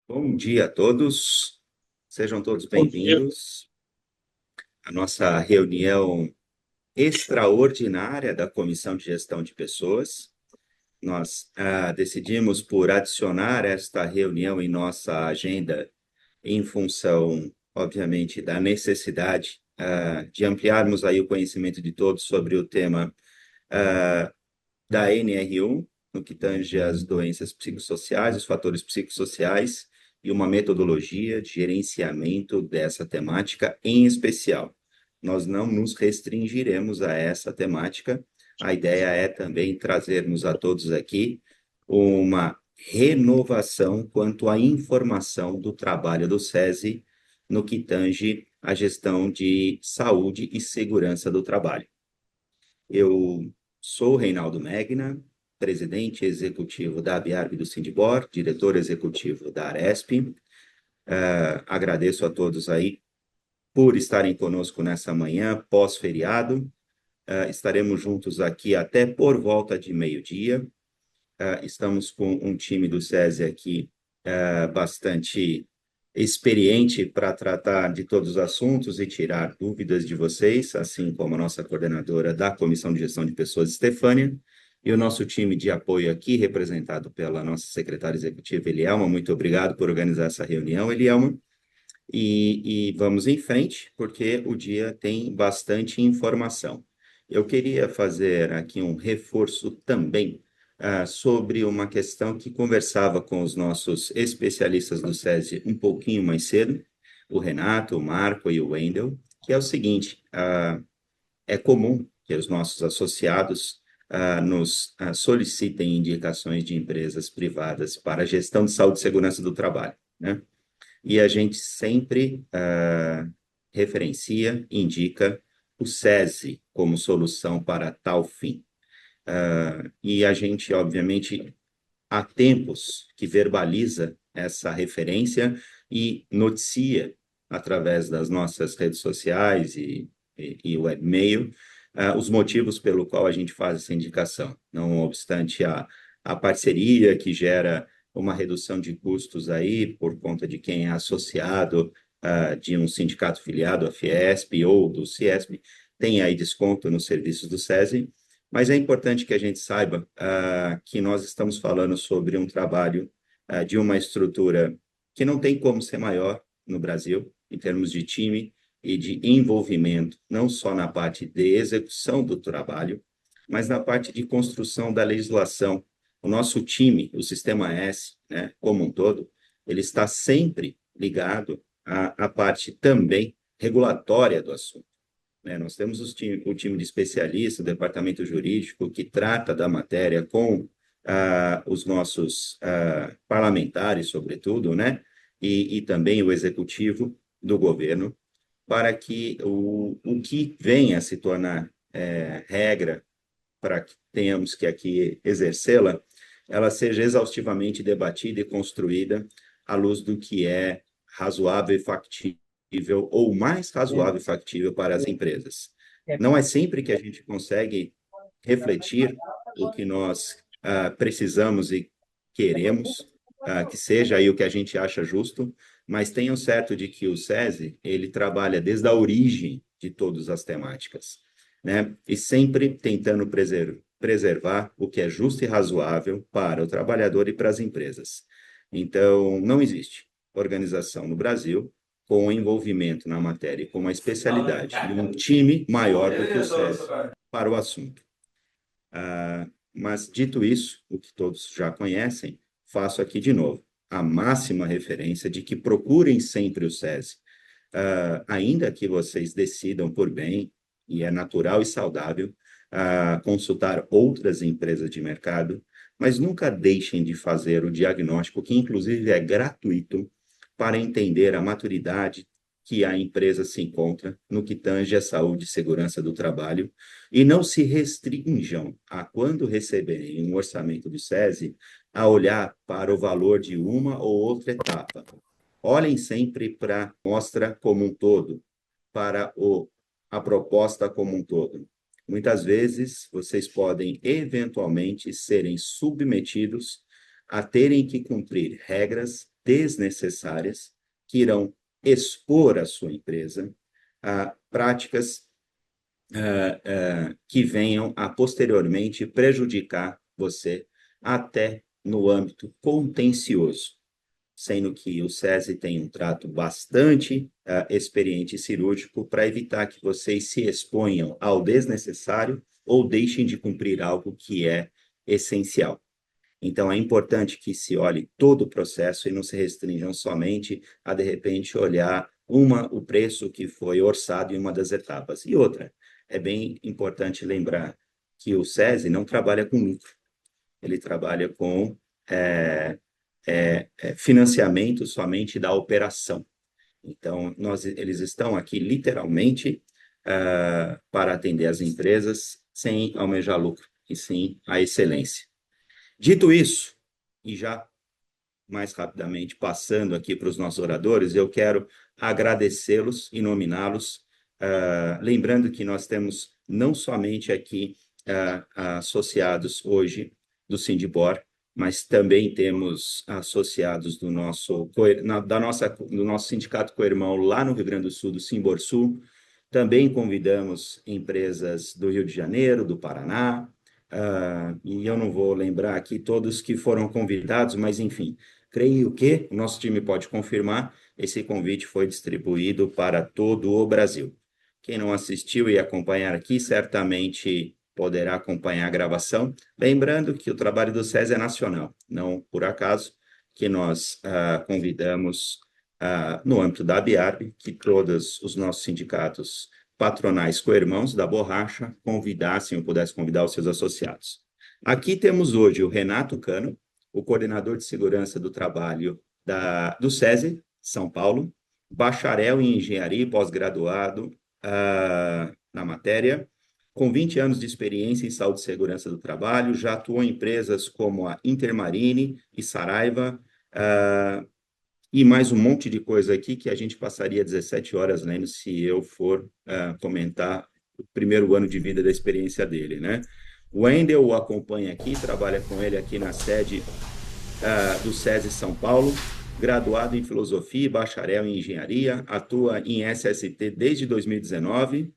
Bom dia a todos, sejam todos Bom dia. bem-vindos à nossa reunião extraordinária da Comissão de Gestão de Pessoas. Nós decidimos por adicionar esta reunião em nossa agenda em função, obviamente, da necessidade de ampliarmos aí o conhecimento de todos sobre o tema da NR1, no que tange às doenças psicossociais, os fatores psicossociais e uma metodologia de gerenciamento dessa temática em especial. Nós não nos restringiremos a essa temática. A ideia é também trazermos a todos aqui uma renovação quanto à informação do trabalho do SESI no que tange à gestão de saúde e segurança do trabalho. Eu sou Reinaldo Megna, presidente executivo da Biarb do Sindibor, diretor executivo da Aresp. Agradeço a todos aí por estarem conosco nessa manhã pós-feriado. Estaremos juntos aqui até por volta de meio-dia. Estamos com um time do SESI aqui bastante experiente para tratar de todos os assuntos e tirar dúvidas de vocês, assim como a nossa coordenadora da Comissão de Gestão de Pessoas, Estefânia, e o nosso time de apoio aqui, representado pela nossa secretária executiva, Elielma. Muito obrigado por organizar essa reunião, Elielma. E vamos em frente, porque o dia tem bastante informação. Eu queria fazer aqui um reforço também sobre uma questão que conversava com os nossos especialistas do SESI um pouquinho mais cedo, o Renato, o Marco e o Wendel, que é o seguinte: é comum que os nossos associados nos solicitem indicações de empresas privadas para a gestão de saúde e segurança do trabalho, né? E a gente sempre referencia, indica o SESI como solução para tal fim. E a gente, obviamente, há tempos que verbaliza essa referência e noticia através das nossas redes sociais e webmail os motivos pelo qual a gente faz essa indicação. Não obstante a parceria que gera uma redução de custos aí por conta de quem é associado de um sindicato filiado à Fiesp ou do Ciesp, tem aí desconto nos serviços do SESI, mas é importante que a gente saiba que nós estamos falando sobre um trabalho de uma estrutura que não tem como ser maior no Brasil, em termos de time e de envolvimento, não só na parte de execução do trabalho, mas na parte de construção da legislação. O nosso time, o Sistema S, né, como um todo, ele está sempre ligado à parte também regulatória do assunto, né? Nós temos o time de especialistas, o departamento jurídico, que trata da matéria com os nossos parlamentares, sobretudo, né? E também o executivo do governo, para que o que venha a se tornar regra para que tenhamos que aqui exercê-la, ela seja exaustivamente debatida e construída à luz do que é razoável e factível, ou mais razoável e factível para as empresas. Não é sempre que a gente consegue refletir o que nós precisamos e queremos, que seja aí o que a gente acha justo, mas tenham certo de que o SESI, ele trabalha desde a origem de todas as temáticas, né? E sempre tentando preservar o que é justo e razoável para o trabalhador e para as empresas. Então, não existe organização no Brasil com envolvimento na matéria e com uma especialidade e um time maior do que o SESI para o assunto. Mas, dito isso, o que todos já conhecem, faço aqui de novo a máxima referência de que procurem sempre o SESI. Ainda que vocês decidam por bem, e é natural e saudável, consultar outras empresas de mercado, mas nunca deixem de fazer o diagnóstico, que inclusive é gratuito, para entender a maturidade que a empresa se encontra no que tange à saúde e segurança do trabalho, e não se restringam a, quando receberem um orçamento do SESI, a olhar para o valor de uma ou outra etapa. Olhem sempre para a mostra como um todo, para a proposta como um todo. Muitas vezes, vocês podem, eventualmente, serem submetidos a terem que cumprir regras desnecessárias que irão expor a sua empresa a práticas que venham a posteriormente prejudicar você até no âmbito contencioso, sendo que o SESI tem um trato bastante experiente e cirúrgico para evitar que vocês se exponham ao desnecessário ou deixem de cumprir algo que é essencial. Então, é importante que se olhe todo o processo e não se restringam somente a, de repente, olhar o preço que foi orçado em uma das etapas. E outra, é bem importante lembrar que o SESI não trabalha com lucro, ele trabalha com financiamento somente da operação. Então, eles estão aqui literalmente para atender as empresas sem almejar lucro, e sim a excelência. Dito isso, e já mais rapidamente passando aqui para os nossos oradores, eu quero agradecê-los e nominá-los, lembrando que nós temos não somente aqui associados hoje do Sindibor, mas também temos associados do nosso sindicato co-irmão lá no Rio Grande do Sul, do Simborsul. Também convidamos empresas do Rio de Janeiro, do Paraná, e eu não vou lembrar aqui todos que foram convidados, mas enfim, creio que o nosso time pode confirmar, esse convite foi distribuído para todo o Brasil. Quem não assistiu e acompanhar aqui, certamente poderá acompanhar a gravação. Lembrando que o trabalho do SESI é nacional, não por acaso que nós convidamos, no âmbito da ABIARB, que todos os nossos sindicatos patronais co-irmãos da borracha convidassem ou pudessem convidar os seus associados. Aqui temos hoje o Renato Cano, o coordenador de segurança do trabalho do SESI, São Paulo, bacharel em engenharia e pós-graduado na matéria, com 20 anos de experiência em saúde e segurança do trabalho, já atuou em empresas como a Intermarine e Saraiva, e mais um monte de coisa aqui que a gente passaria 17 horas lendo se eu for comentar o primeiro ano de vida da experiência dele, né? O Wendel o acompanha aqui, trabalha com ele aqui na sede do SESI São Paulo, graduado em filosofia e bacharel em engenharia, atua em SST desde 2019.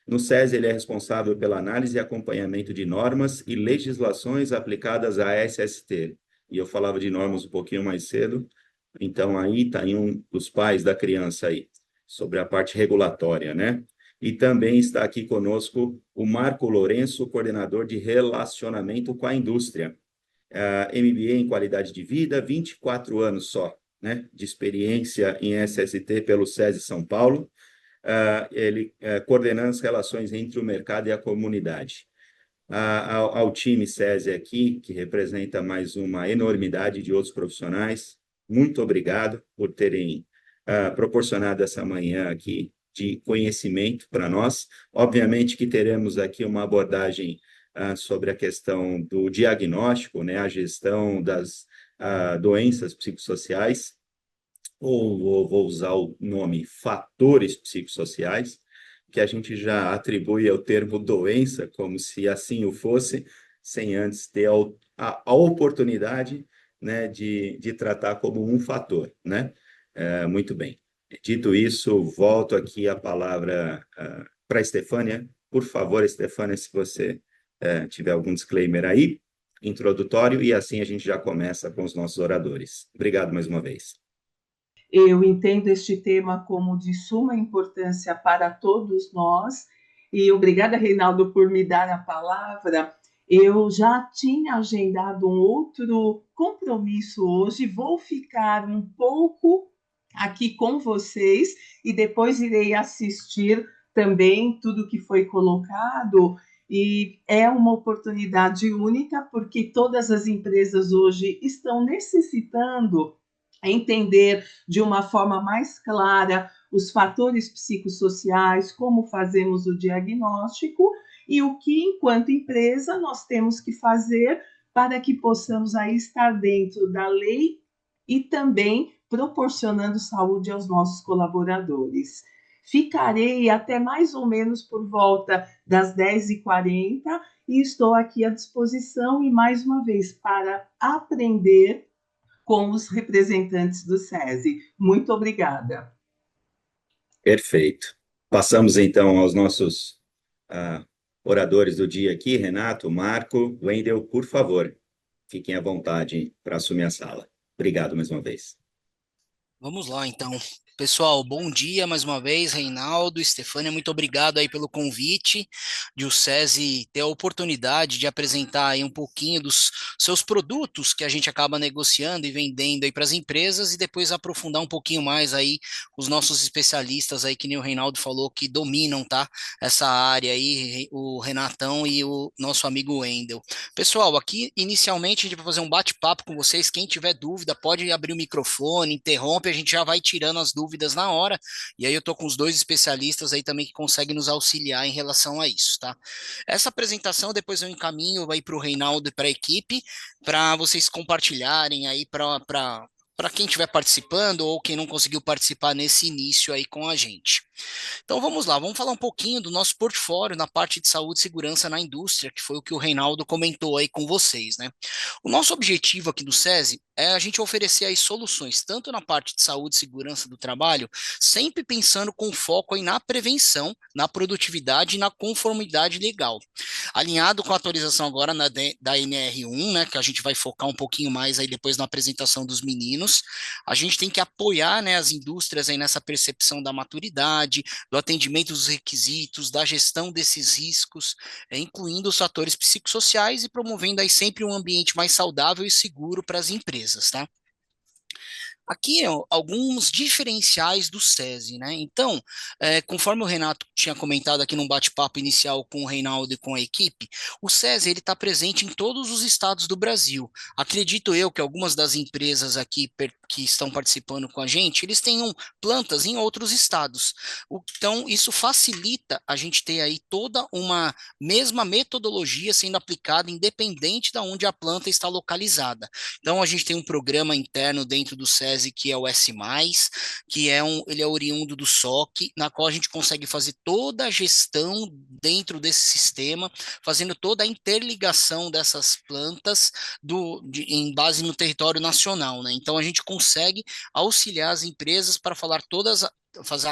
No SESI, ele é responsável pela análise e acompanhamento de normas e legislações aplicadas à SST. E eu falava de normas um pouquinho mais cedo, então aí está em um dos pais da criança aí, sobre a parte regulatória, né? E também está aqui conosco o Marco Lourenço, coordenador de relacionamento com a indústria. MBA em qualidade de vida, 24 anos só, né, de experiência em SST pelo SESI São Paulo, ele coordenando as relações entre o mercado e a comunidade. Ao time SESI aqui, que representa mais uma enormidade de outros profissionais, muito obrigado por terem proporcionado essa manhã aqui de conhecimento para nós. Obviamente que teremos aqui uma abordagem sobre a questão do diagnóstico, né, a gestão das doenças psicossociais, ou vou usar o nome fatores psicossociais, que a gente já atribui ao termo doença, como se assim o fosse, sem antes ter a oportunidade, né, de tratar como um fator, né? Muito bem. Dito isso, volto aqui a palavra para a Estefânia. Por favor, Estefânia, se você tiver algum disclaimer aí, introdutório, e assim a gente já começa com os nossos oradores. Obrigado mais uma vez. Eu entendo este tema como de suma importância para todos nós, e obrigada, Reinaldo, por me dar a palavra. Eu já tinha agendado um outro compromisso hoje, vou ficar um pouco aqui com vocês e depois irei assistir também tudo que foi colocado. E é uma oportunidade única, porque todas as empresas hoje estão necessitando entender de uma forma mais clara os fatores psicossociais, como fazemos o diagnóstico e o que, enquanto empresa, nós temos que fazer para que possamos aí estar dentro da lei e também proporcionando saúde aos nossos colaboradores. Ficarei até mais ou menos por volta das 10h40 e estou aqui à disposição e, mais uma vez, para aprender com os representantes do SESI. Muito obrigada. Perfeito. Passamos então aos nossos oradores do dia aqui, Renato, Marco, Wendel, por favor, fiquem à vontade para assumir a sala. Obrigado mais uma vez. Vamos lá, então. Pessoal, bom dia mais uma vez, Reinaldo, Estefânia, muito obrigado aí pelo convite de o SESI ter a oportunidade de apresentar aí um pouquinho dos seus produtos que a gente acaba negociando e vendendo aí para as empresas e depois aprofundar um pouquinho mais aí os nossos especialistas aí, que nem o Reinaldo falou, que dominam, tá? Essa área aí, o Renatão e o nosso amigo Wendel. Pessoal, aqui inicialmente a gente vai fazer um bate-papo com vocês, quem tiver dúvida pode abrir o microfone, interrompe, a gente já vai tirando as dúvidas na hora, e aí eu tô com os dois especialistas aí também que conseguem nos auxiliar em relação a isso, tá? Essa apresentação depois eu encaminho aí para o Reinaldo e para a equipe, para vocês compartilharem aí para quem estiver participando ou quem não conseguiu participar nesse início aí com a gente. Então vamos lá, vamos falar um pouquinho do nosso portfólio na parte de saúde e segurança na indústria, que foi o que o Reinaldo comentou aí com vocês, né? O nosso objetivo aqui do SESI é a gente oferecer aí soluções, tanto na parte de saúde e segurança do trabalho, sempre pensando com foco aí na prevenção, na produtividade e na conformidade legal. Alinhado com a atualização agora da NR1, né, que a gente vai focar um pouquinho mais aí depois na apresentação dos meninos, a gente tem que apoiar, né, as indústrias aí nessa percepção da maturidade, do atendimento dos requisitos, da gestão desses riscos, incluindo os fatores psicossociais e promovendo aí sempre um ambiente mais saudável e seguro para as empresas, tá? Aqui, ó, alguns diferenciais do SESI, né? Então, conforme o Renato tinha comentado aqui num bate-papo inicial com o Reinaldo e com a equipe, o SESI ele está presente em todos os estados do Brasil. Acredito eu que algumas das empresas aqui que estão participando com a gente, eles tenham plantas em outros estados. Então, isso facilita a gente ter aí toda uma mesma metodologia sendo aplicada independente de onde a planta está localizada. Então, a gente tem um programa interno dentro do SESI que é o S+, que ele é oriundo do SOC, na qual a gente consegue fazer toda a gestão dentro desse sistema, fazendo toda a interligação dessas plantas em base no território nacional, né? Então a gente consegue auxiliar as empresas para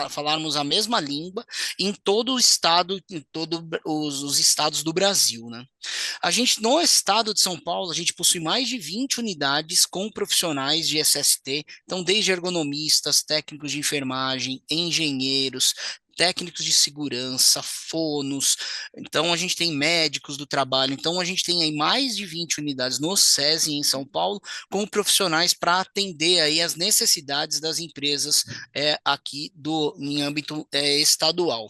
falarmos a mesma língua em todo o estado, em todos os estados do Brasil, né? A gente, no estado de São Paulo, a gente possui mais de 20 unidades com profissionais de SST, então desde ergonomistas, técnicos de enfermagem, engenheiros, técnicos de segurança, fonos, então a gente tem médicos do trabalho, então a gente tem aí mais de 20 unidades no SESI em São Paulo, com profissionais para atender aí as necessidades das empresas aqui em âmbito estadual.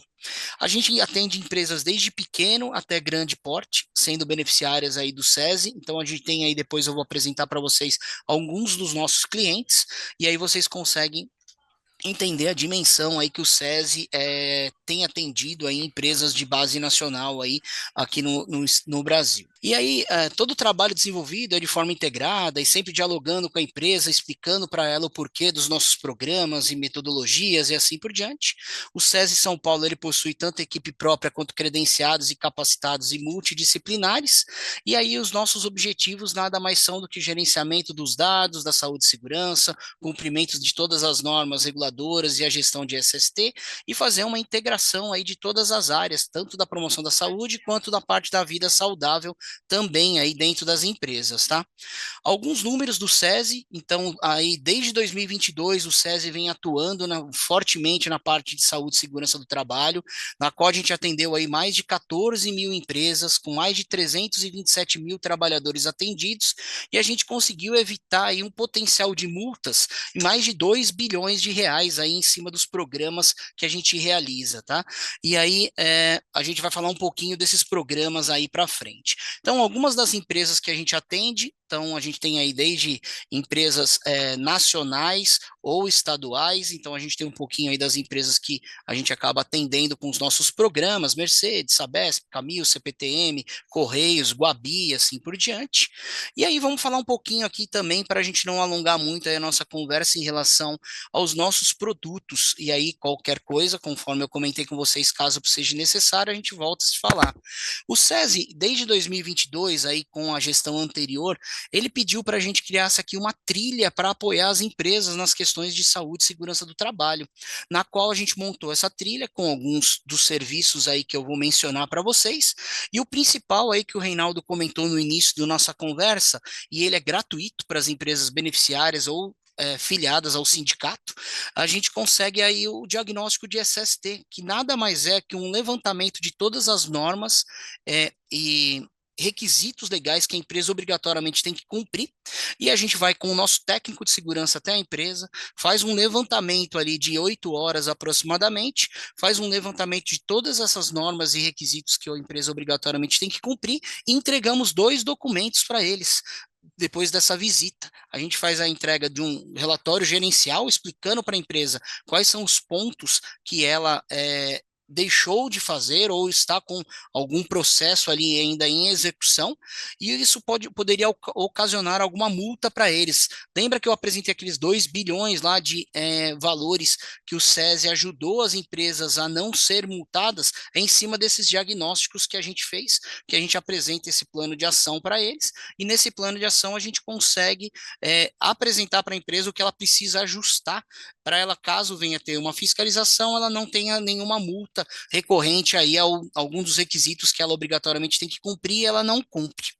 A gente atende empresas desde pequeno até grande porte, sendo beneficiárias aí do SESI, então a gente tem aí, depois eu vou apresentar para vocês alguns dos nossos clientes, e aí vocês conseguem entender a dimensão aí que o SESI tem atendido aí empresas de base nacional aí aqui no Brasil. E aí, todo o trabalho desenvolvido é de forma integrada e sempre dialogando com a empresa, explicando para ela o porquê dos nossos programas e metodologias e assim por diante. O SESI São Paulo, ele possui tanto equipe própria quanto credenciados e capacitados e multidisciplinares, e aí os nossos objetivos nada mais são do que gerenciamento dos dados, da saúde e segurança, cumprimento de todas as normas reguladoras e a gestão de SST, e fazer uma integração aí de todas as áreas, tanto da promoção da saúde quanto da parte da vida saudável também aí dentro das empresas, tá? Alguns números do SESI, então aí desde 2022 o SESI vem atuando fortemente na parte de saúde e segurança do trabalho, na qual a gente atendeu aí mais de 14 mil empresas, com mais de 327 mil trabalhadores atendidos, e a gente conseguiu evitar aí um potencial de multas em mais de 2 bilhões de reais aí em cima dos programas que a gente realiza, tá? E aí a gente vai falar um pouquinho desses programas aí para frente. Então, algumas das empresas que a gente atende, então a gente tem aí desde empresas nacionais ou estaduais, então a gente tem um pouquinho aí das empresas que a gente acaba atendendo com os nossos programas, Mercedes, Sabesp, Camil, CPTM, Correios, Guabi, assim por diante. E aí vamos falar um pouquinho aqui também, para a gente não alongar muito aí a nossa conversa em relação aos nossos produtos, e aí qualquer coisa, conforme eu comentei com vocês, caso seja necessário, a gente volta a se falar. O SESI, desde 2022, aí com a gestão anterior, ele pediu para a gente criasse aqui uma trilha para apoiar as empresas nas questões de saúde e segurança do trabalho, na qual a gente montou essa trilha com alguns dos serviços aí que eu vou mencionar para vocês, e o principal aí que o Reinaldo comentou no início da nossa conversa, e ele é gratuito para as empresas beneficiárias ou filiadas ao sindicato, a gente consegue aí o diagnóstico de SST, que nada mais é que um levantamento de todas as normas e requisitos legais que a empresa obrigatoriamente tem que cumprir, e a gente vai com o nosso técnico de segurança até a empresa, faz um levantamento ali de 8 horas aproximadamente, faz um levantamento de todas essas normas e requisitos que a empresa obrigatoriamente tem que cumprir, e entregamos 2 documentos para eles. Depois dessa visita, a gente faz a entrega de um relatório gerencial explicando para a empresa quais são os pontos que ela deixou de fazer ou está com algum processo ali ainda em execução, e isso poderia ocasionar alguma multa para eles. Lembra que eu apresentei aqueles 2 bilhões lá de valores que o SESI ajudou as empresas a não ser multadas? É em cima desses diagnósticos que a gente fez, que a gente apresenta esse plano de ação para eles, e nesse plano de ação a gente consegue apresentar para a empresa o que ela precisa ajustar para ela, caso venha ter uma fiscalização, ela não tenha nenhuma multa recorrente aí a algum dos requisitos que ela obrigatoriamente tem que cumprir, ela não cumpre.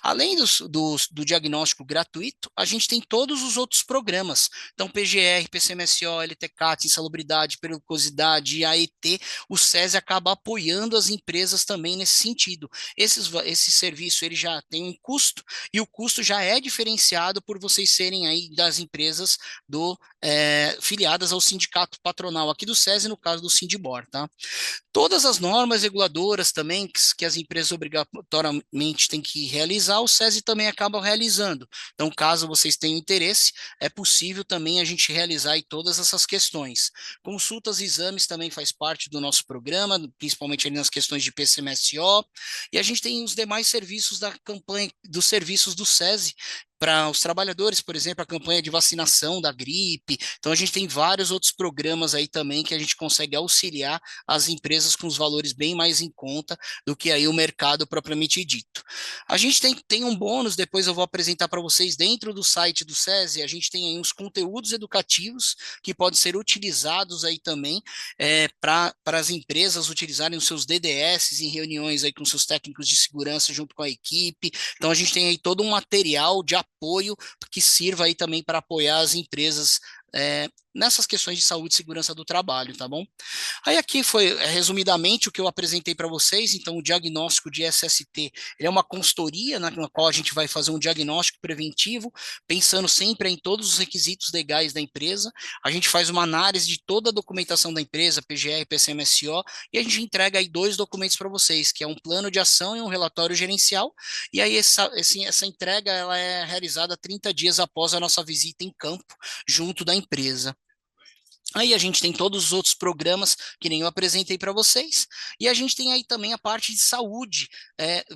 Além do diagnóstico gratuito, a gente tem todos os outros programas. Então, PGR, PCMSO, LTCAT, insalubridade, periculosidade, AET, o SESI acaba apoiando as empresas também nesse sentido. Esse serviço ele já tem um custo, e o custo já é diferenciado por vocês serem aí das empresas filiadas ao sindicato patronal aqui do SESI, no caso do Sindibor, tá? Todas as normas reguladoras também que as empresas obrigatoriamente têm que realizar, o SESI também acaba realizando. Então, caso vocês tenham interesse, é possível também a gente realizar aí todas essas questões. Consultas e exames também faz parte do nosso programa, principalmente ali nas questões de PCMSO, e a gente tem os demais serviços da campanha, dos serviços do SESI, para os trabalhadores, por exemplo, a campanha de vacinação da gripe. Então, a gente tem vários outros programas aí também que a gente consegue auxiliar as empresas com os valores bem mais em conta do que aí o mercado propriamente dito. A gente tem um bônus, depois eu vou apresentar para vocês dentro do site do SESI, a gente tem aí uns conteúdos educativos que podem ser utilizados aí também para as empresas utilizarem os seus DDS em reuniões aí com seus técnicos de segurança junto com a equipe. Então, a gente tem aí todo um material de apoio que sirva aí também para apoiar as empresas nessas questões de saúde e segurança do trabalho, tá bom? Aí aqui foi, resumidamente, o que eu apresentei para vocês. Então, o diagnóstico de SST, ele é uma consultoria na qual a gente vai fazer um diagnóstico preventivo, pensando sempre em todos os requisitos legais da empresa. A gente faz uma análise de toda a documentação da empresa, PGR, PCMSO, e a gente entrega aí 2 documentos para vocês, que é um plano de ação e um relatório gerencial, e aí essa entrega ela é realizada 30 dias após a nossa visita em campo, junto da empresa. Aí a gente tem todos os outros programas que nem eu apresentei para vocês, e a gente tem aí também a parte de saúde,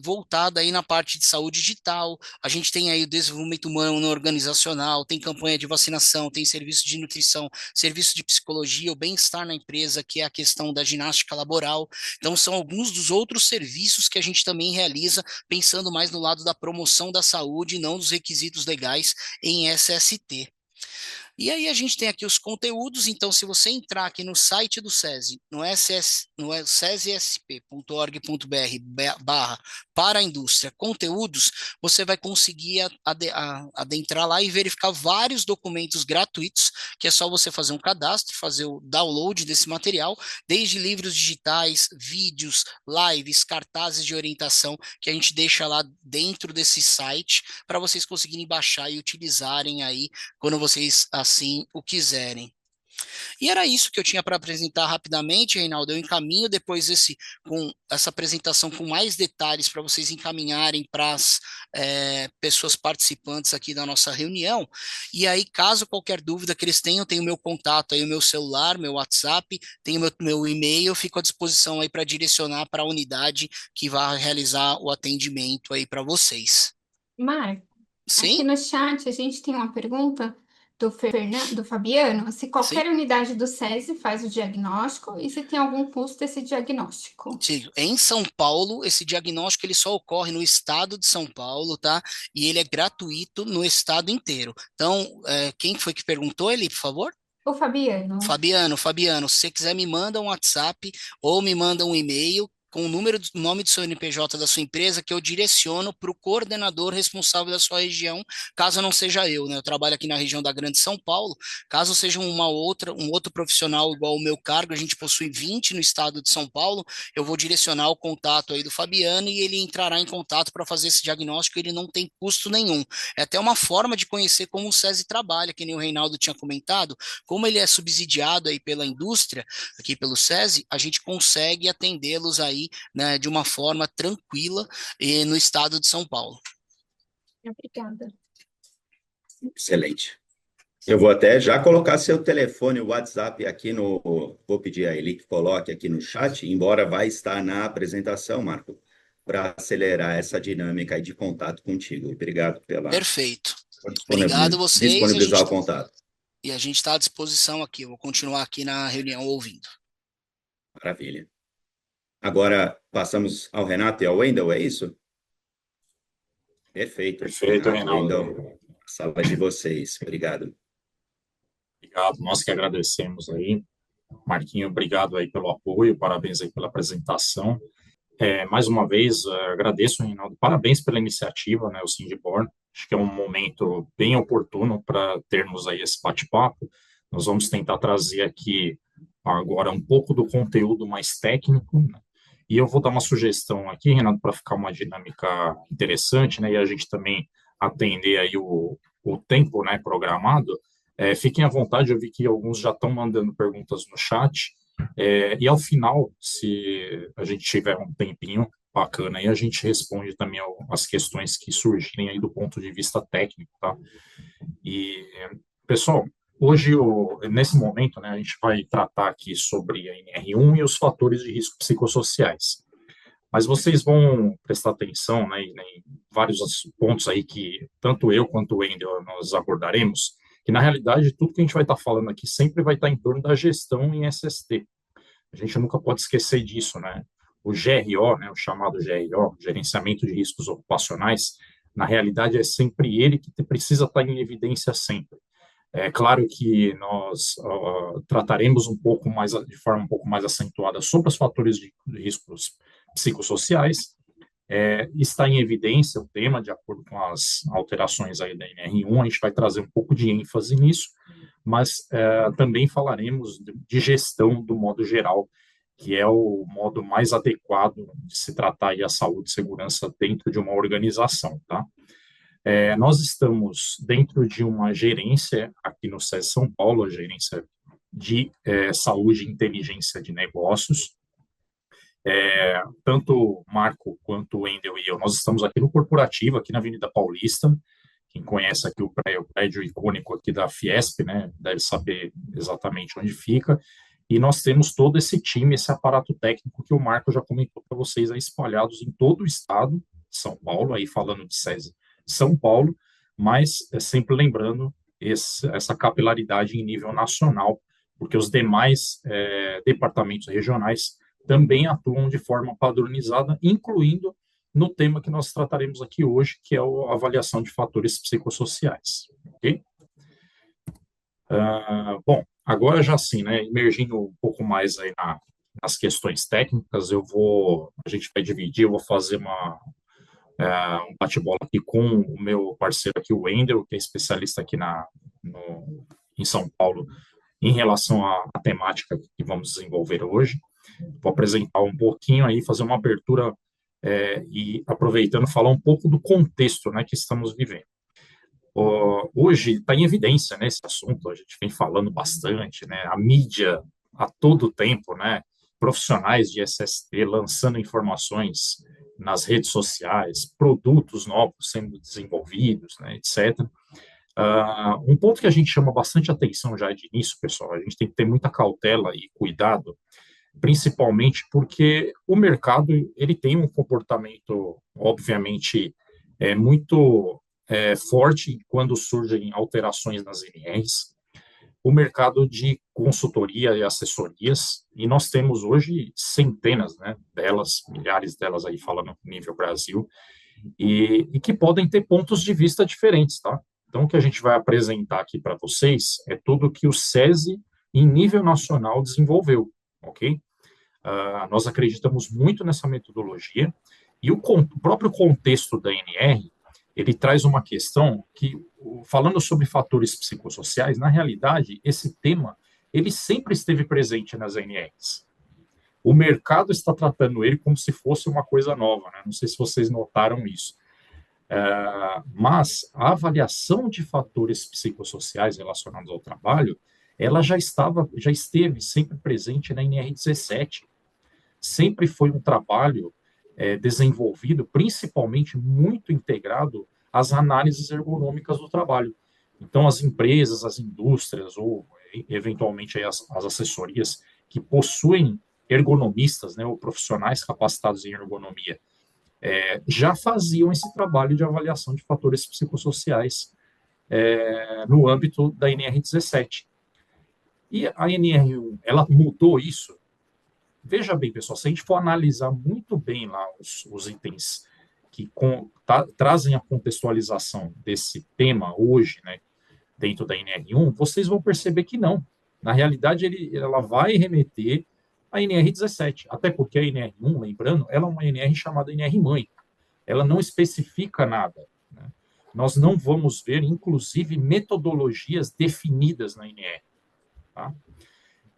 voltada aí na parte de saúde digital. A gente tem aí o desenvolvimento humano organizacional, tem campanha de vacinação, tem serviço de nutrição, serviço de psicologia, o bem-estar na empresa, que é a questão da ginástica laboral. Então são alguns dos outros serviços que a gente também realiza, pensando mais no lado da promoção da saúde e não dos requisitos legais em SST. E aí a gente tem aqui os conteúdos. Então, se você entrar aqui no site do SESI, no sesisp.org.br barra para a indústria conteúdos, você vai conseguir adentrar lá e verificar vários documentos gratuitos, que é só você fazer um cadastro, fazer o download desse material, desde livros digitais, vídeos, lives, cartazes de orientação, que a gente deixa lá dentro desse site, para vocês conseguirem baixar e utilizarem aí quando vocês assim o quiserem. E era isso que eu tinha para apresentar rapidamente, Reinaldo. Eu encaminho depois com essa apresentação com mais detalhes para vocês encaminharem para as pessoas participantes aqui da nossa reunião. E aí, caso qualquer dúvida que eles tenham, tem o meu contato aí, o meu celular, meu WhatsApp, tem o meu e-mail, eu fico à disposição aí para direcionar para a unidade que vai realizar o atendimento aí para vocês. Marco, aqui Sim? no chat a gente tem uma pergunta do Fabiano, se Sim. qualquer unidade do SESI faz o diagnóstico e se tem algum custo esse diagnóstico. Sim, em São Paulo, esse diagnóstico ele só ocorre no estado de São Paulo, tá? E ele é gratuito no estado inteiro. Então, quem foi que perguntou ele, por favor? O Fabiano. Fabiano, se você quiser me manda um WhatsApp ou me manda um e-mail com o nome do seu NPJ da sua empresa que eu direciono para o coordenador responsável da sua região, caso não seja eu, né? Eu trabalho aqui na região da Grande São Paulo, caso seja um outro profissional igual o meu cargo, a gente possui 20 no estado de São Paulo, eu vou direcionar o contato aí do Fabiano e ele entrará em contato para fazer esse diagnóstico, ele não tem custo nenhum. É até uma forma de conhecer como o SESI trabalha, que nem o Reinaldo tinha comentado, como ele é subsidiado aí pela indústria, aqui pelo SESI, a gente consegue atendê-los aí, né, de uma forma tranquila no estado de São Paulo. Obrigada. Excelente. Eu vou até já colocar seu telefone, o WhatsApp aqui no... Vou pedir a Eli que coloque aqui no chat, embora vai estar na apresentação, Marco, para acelerar essa dinâmica aí de contato contigo. Obrigado pela... Perfeito. Obrigado a vocês disponibilizar o contato. E a gente está à disposição aqui. Eu vou continuar aqui na reunião ouvindo. Maravilha. Agora passamos ao Renato e ao Wendel, é isso? Perfeito. Perfeito, Reinaldo. Wendel, a sala é de vocês. Obrigado. Obrigado, nós que agradecemos aí. Marquinho, obrigado aí pelo apoio, parabéns aí pela apresentação. Mais uma vez, agradeço, Reinaldo, parabéns pela iniciativa, né, o Sindborn. Acho que é um momento bem oportuno para termos aí esse bate-papo. Nós vamos tentar trazer aqui agora um pouco do conteúdo mais técnico, né? E eu vou dar uma sugestão aqui, Renato, para ficar uma dinâmica interessante, né, e a gente também atender aí o tempo, né, programado. Fiquem à vontade, eu vi que alguns já estão mandando perguntas no chat, e ao final, se a gente tiver um tempinho bacana, aí a gente responde também as questões que surgirem aí do ponto de vista técnico, tá? E, pessoal, hoje, nesse momento, né, a gente vai tratar aqui sobre a NR1 e os fatores de risco psicossociais. Mas vocês vão prestar atenção, né, em vários pontos aí que tanto eu quanto o Wendel nós abordaremos, que na realidade tudo que a gente vai estar falando aqui sempre vai estar em torno da gestão em SST. A gente nunca pode esquecer disso, né? O GRO, né, o chamado GRO, Gerenciamento de Riscos Ocupacionais, na realidade é sempre ele que precisa estar em evidência sempre. É claro que nós trataremos de forma um pouco mais acentuada sobre os fatores de riscos psicossociais. Está em evidência o tema, de acordo com as alterações aí da NR1, a gente vai trazer um pouco de ênfase nisso, mas também falaremos de gestão do modo geral, que é o modo mais adequado de se tratar aí a saúde e segurança dentro de uma organização, tá? Nós estamos dentro de uma gerência aqui no SES São Paulo, a gerência de saúde e inteligência de negócios. Tanto o Marco quanto o Wendel e eu, nós estamos aqui no corporativo, aqui na Avenida Paulista. Quem conhece aqui o prédio icônico aqui da Fiesp, né, deve saber exatamente onde fica. E nós temos todo esse time, esse aparato técnico que o Marco já comentou para vocês, aí, espalhados em todo o estado de São Paulo, aí falando de SESI São Paulo, mas sempre lembrando essa capilaridade em nível nacional, porque os demais departamentos regionais também atuam de forma padronizada, incluindo no tema que nós trataremos aqui hoje, que é a avaliação de fatores psicossociais. Ok? Bom, agora já sim, né, emergindo um pouco mais aí nas questões técnicas, a gente vai dividir, eu vou fazer um bate-bola aqui com o meu parceiro aqui, o Wendel, que é especialista aqui em São Paulo, em relação à temática que vamos desenvolver hoje. Vou apresentar um pouquinho aí, fazer uma abertura e, aproveitando, falar um pouco do contexto, né, que estamos vivendo. Hoje está em evidência, né, esse assunto, a gente vem falando bastante, né, a mídia a todo tempo, né, profissionais de SST lançando informações nas redes sociais, produtos novos sendo desenvolvidos, né, etc. Um ponto que a gente chama bastante atenção já de início, pessoal, a gente tem que ter muita cautela e cuidado, principalmente porque o mercado ele tem um comportamento, obviamente, muito forte quando surgem alterações nas NRs, o mercado de consultoria e assessorias, e nós temos hoje centenas, né, delas, milhares delas aí falando nível Brasil, e que podem ter pontos de vista diferentes, tá? Então, o que a gente vai apresentar aqui para vocês é tudo que o SESI, em nível nacional, desenvolveu, ok? Nós acreditamos muito nessa metodologia, e o próprio contexto da NR, ele traz uma questão que, falando sobre fatores psicossociais, na realidade, esse tema, ele sempre esteve presente nas NRs. O mercado está tratando ele como se fosse uma coisa nova, né? Não sei se vocês notaram isso. Mas a avaliação de fatores psicossociais relacionados ao trabalho, ela já esteve sempre presente na NR17. Sempre foi um trabalho desenvolvido, principalmente muito integrado às análises ergonômicas do trabalho. Então, as empresas, as indústrias, ou eventualmente aí as assessorias que possuem ergonomistas, né, ou profissionais capacitados em ergonomia, já faziam esse trabalho de avaliação de fatores psicossociais no âmbito da NR17. E a NR1, ela mudou isso. Veja bem, pessoal, se a gente for analisar muito bem lá os itens que trazem a contextualização desse tema hoje, né, dentro da NR1, vocês vão perceber que não. Na realidade, ela vai remeter à NR17, até porque a NR1, lembrando, ela é uma NR chamada NR-mãe. Ela não especifica nada, né? Nós não vamos ver, inclusive, metodologias definidas na NR. Tá?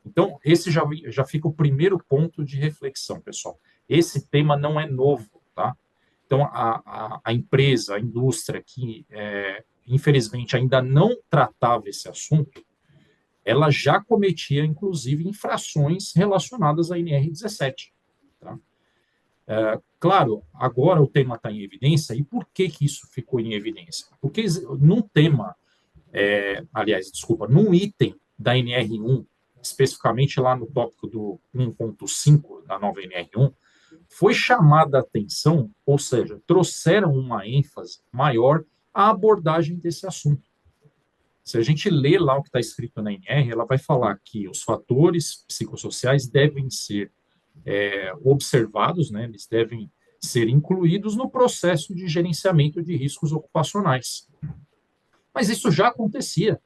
Então, esse já fica o primeiro ponto de reflexão, pessoal. Esse tema não é novo, tá? Então, a empresa, a indústria que, infelizmente, ainda não tratava esse assunto, ela já cometia, inclusive, infrações relacionadas à NR17. Tá? Claro, agora o tema está em evidência, e por que isso ficou em evidência? Porque num tema, num item da NR1, especificamente lá no tópico do 1.5 da nova NR1, foi chamada a atenção, ou seja, trouxeram uma ênfase maior à abordagem desse assunto. Se a gente lê lá o que está escrito na NR, ela vai falar que os fatores psicossociais devem ser observados, né, eles devem ser incluídos no processo de gerenciamento de riscos ocupacionais. Mas isso já acontecia.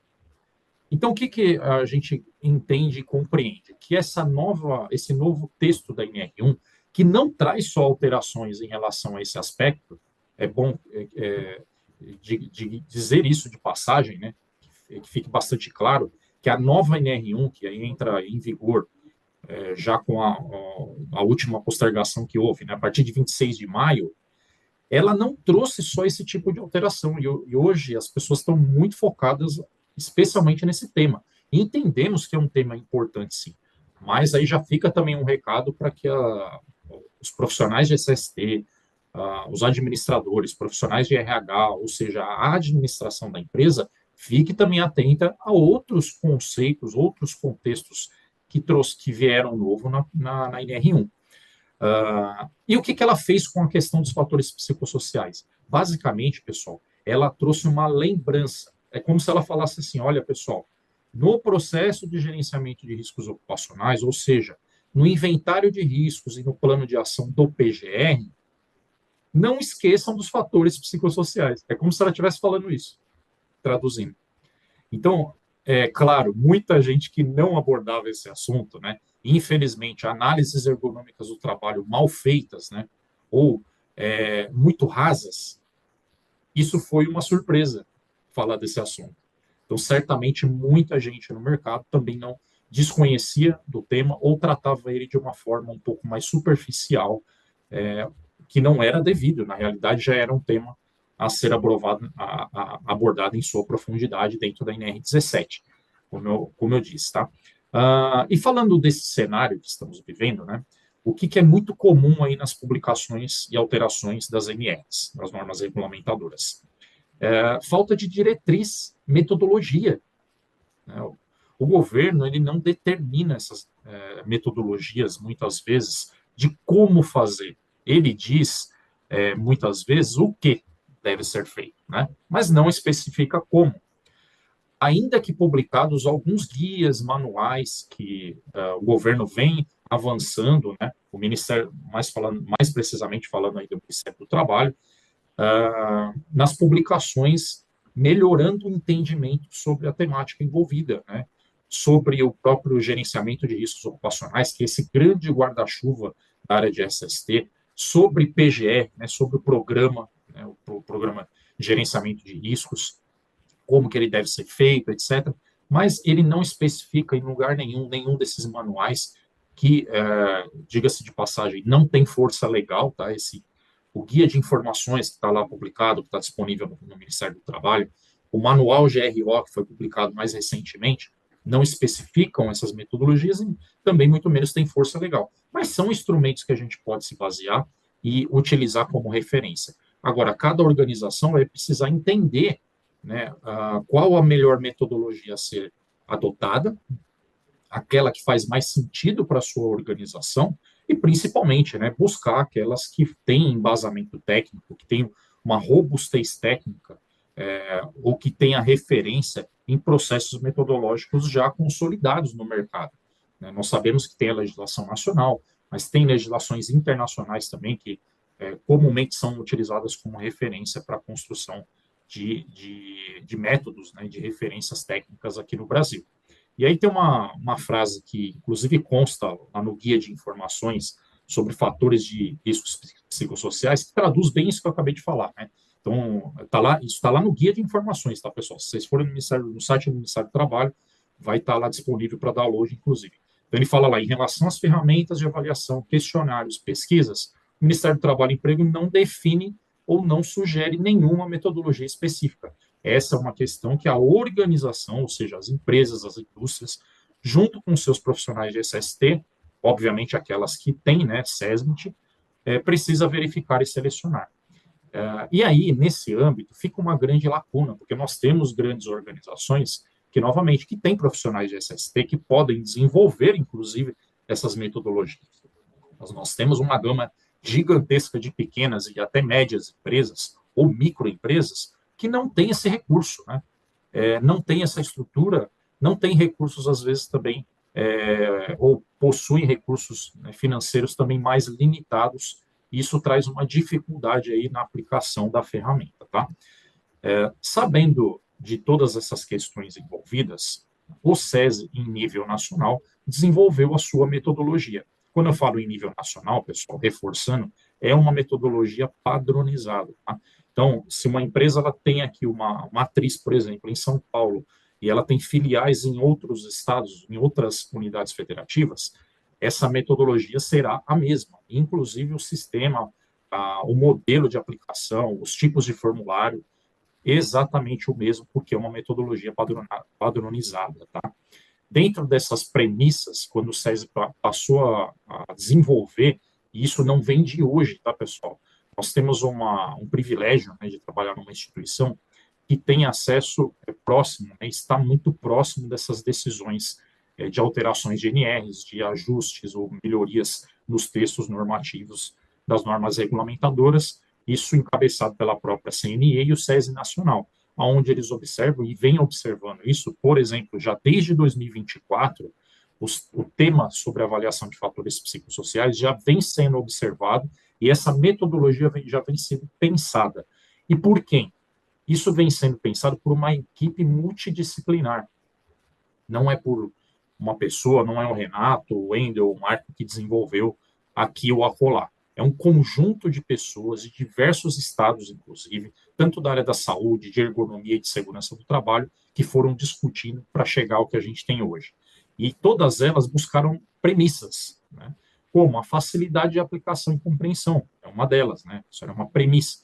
Então, o que a gente entende e compreende? Que esse novo texto da NR1, que não traz só alterações em relação a esse aspecto, é bom de dizer isso de passagem, né, que fique bastante claro, que a nova NR1, que aí entra em vigor já com a última postergação que houve, né, a partir de 26 de maio, ela não trouxe só esse tipo de alteração, e hoje as pessoas estão muito focadas especialmente nesse tema. E entendemos que é um tema importante, sim, mas aí já fica também um recado para que os profissionais de SST, os administradores, profissionais de RH, ou seja, a administração da empresa, fique também atenta a outros conceitos, outros contextos que vieram novo na NR1. E o que ela fez com a questão dos fatores psicossociais? Basicamente, pessoal, ela trouxe uma lembrança. É como se ela falasse assim, olha, pessoal, no processo de gerenciamento de riscos ocupacionais, ou seja, no inventário de riscos e no plano de ação do PGR, não esqueçam dos fatores psicossociais. É como se ela estivesse falando isso, traduzindo. Então, claro, muita gente que não abordava esse assunto, né? Infelizmente, análises ergonômicas do trabalho mal feitas, né? Ou muito rasas, isso foi uma surpresa, falar desse assunto. Então, certamente, muita gente no mercado também não desconhecia do tema ou tratava ele de uma forma um pouco mais superficial, que não era devido. Na realidade, já era um tema a ser abordado em sua profundidade dentro da NR17, como eu disse, tá? E falando desse cenário que estamos vivendo, né, o que é muito comum aí nas publicações e alterações das NRs, das normas regulamentadoras? Falta de diretriz, metodologia. Né? O governo ele não determina essas metodologias, muitas vezes, de como fazer. Ele diz, muitas vezes, o que deve ser feito, né? Mas não especifica como. Ainda que publicados alguns guias, manuais que o governo vem avançando, né? O Ministério, mais precisamente falando aí do Ministério do Trabalho, nas publicações, melhorando o entendimento sobre a temática envolvida, né? Sobre o próprio gerenciamento de riscos ocupacionais, que é esse grande guarda-chuva da área de SST, sobre PGR, né? Sobre o programa, né? O programa de gerenciamento de riscos, como que ele deve ser feito, etc. Mas ele não especifica em lugar nenhum desses manuais que, diga-se de passagem, não tem força legal, tá? O guia de informações que está lá publicado, que está disponível no Ministério do Trabalho, o manual GRO, que foi publicado mais recentemente, não especificam essas metodologias e também muito menos tem força legal. Mas são instrumentos que a gente pode se basear e utilizar como referência. Agora, cada organização vai precisar entender, né, qual a melhor metodologia a ser adotada, aquela que faz mais sentido para a sua organização e, principalmente, né, buscar aquelas que têm embasamento técnico, que têm uma robustez técnica, ou que tenha referência em processos metodológicos já consolidados no mercado, né? Nós sabemos que tem a legislação nacional, mas tem legislações internacionais também que comumente são utilizadas como referência para a construção de métodos, né, de referências técnicas aqui no Brasil. E aí tem uma frase que, inclusive, consta lá no guia de informações sobre fatores de riscos psicossociais, que traduz bem isso que eu acabei de falar, né? Então, isso está lá no guia de informações, tá, pessoal? Se vocês forem no site do Ministério do Trabalho, vai estar lá disponível para download, inclusive. Então, ele fala lá, em relação às ferramentas de avaliação, questionários, pesquisas, o Ministério do Trabalho e Emprego não define ou não sugere nenhuma metodologia específica. Essa é uma questão que a organização, ou seja, as empresas, as indústrias, junto com seus profissionais de SST, obviamente aquelas que têm, né, SESMIT, precisa verificar e selecionar. E aí, nesse âmbito, fica uma grande lacuna, porque nós temos grandes organizações que, novamente, que têm profissionais de SST que podem desenvolver, inclusive, essas metodologias. Nós temos uma gama gigantesca de pequenas e até médias empresas ou microempresas que não têm esse recurso, né? Não tem essa estrutura, não tem recursos, às vezes, também, ou possuem recursos, né, financeiros também mais limitados. Isso traz uma dificuldade aí na aplicação da ferramenta, tá? Sabendo de todas essas questões envolvidas, o SESI, em nível nacional, desenvolveu a sua metodologia. Quando eu falo em nível nacional, pessoal, reforçando, é uma metodologia padronizada, tá? Então, se uma empresa ela tem aqui uma matriz, por exemplo, em São Paulo, e ela tem filiais em outros estados, em outras unidades federativas, essa metodologia será a mesma, inclusive o sistema, o modelo de aplicação, os tipos de formulário, exatamente o mesmo, porque é uma metodologia padronizada, tá? Dentro dessas premissas, quando o SESI passou a desenvolver, e isso não vem de hoje, tá, pessoal? Nós temos um privilégio, né, de trabalhar numa instituição que tem acesso próximo, né, está muito próximo dessas decisões de alterações de NRs, de ajustes ou melhorias nos textos normativos das normas regulamentadoras, isso encabeçado pela própria CNE e o SESI Nacional, onde eles observam e vêm observando isso, por exemplo, já desde 2024, o tema sobre avaliação de fatores psicossociais já vem sendo observado e essa metodologia já vem sendo pensada. E por quem? Isso vem sendo pensado por uma equipe multidisciplinar. Não é por uma pessoa, não é o Renato, o Wendel, o Marco que desenvolveu aqui ou acolá. É um conjunto de pessoas de diversos estados, inclusive, tanto da área da saúde, de ergonomia e de segurança do trabalho, que foram discutindo para chegar ao que a gente tem hoje. E todas elas buscaram premissas, né? Como a facilidade de aplicação e compreensão, é uma delas, né? Isso era uma premissa.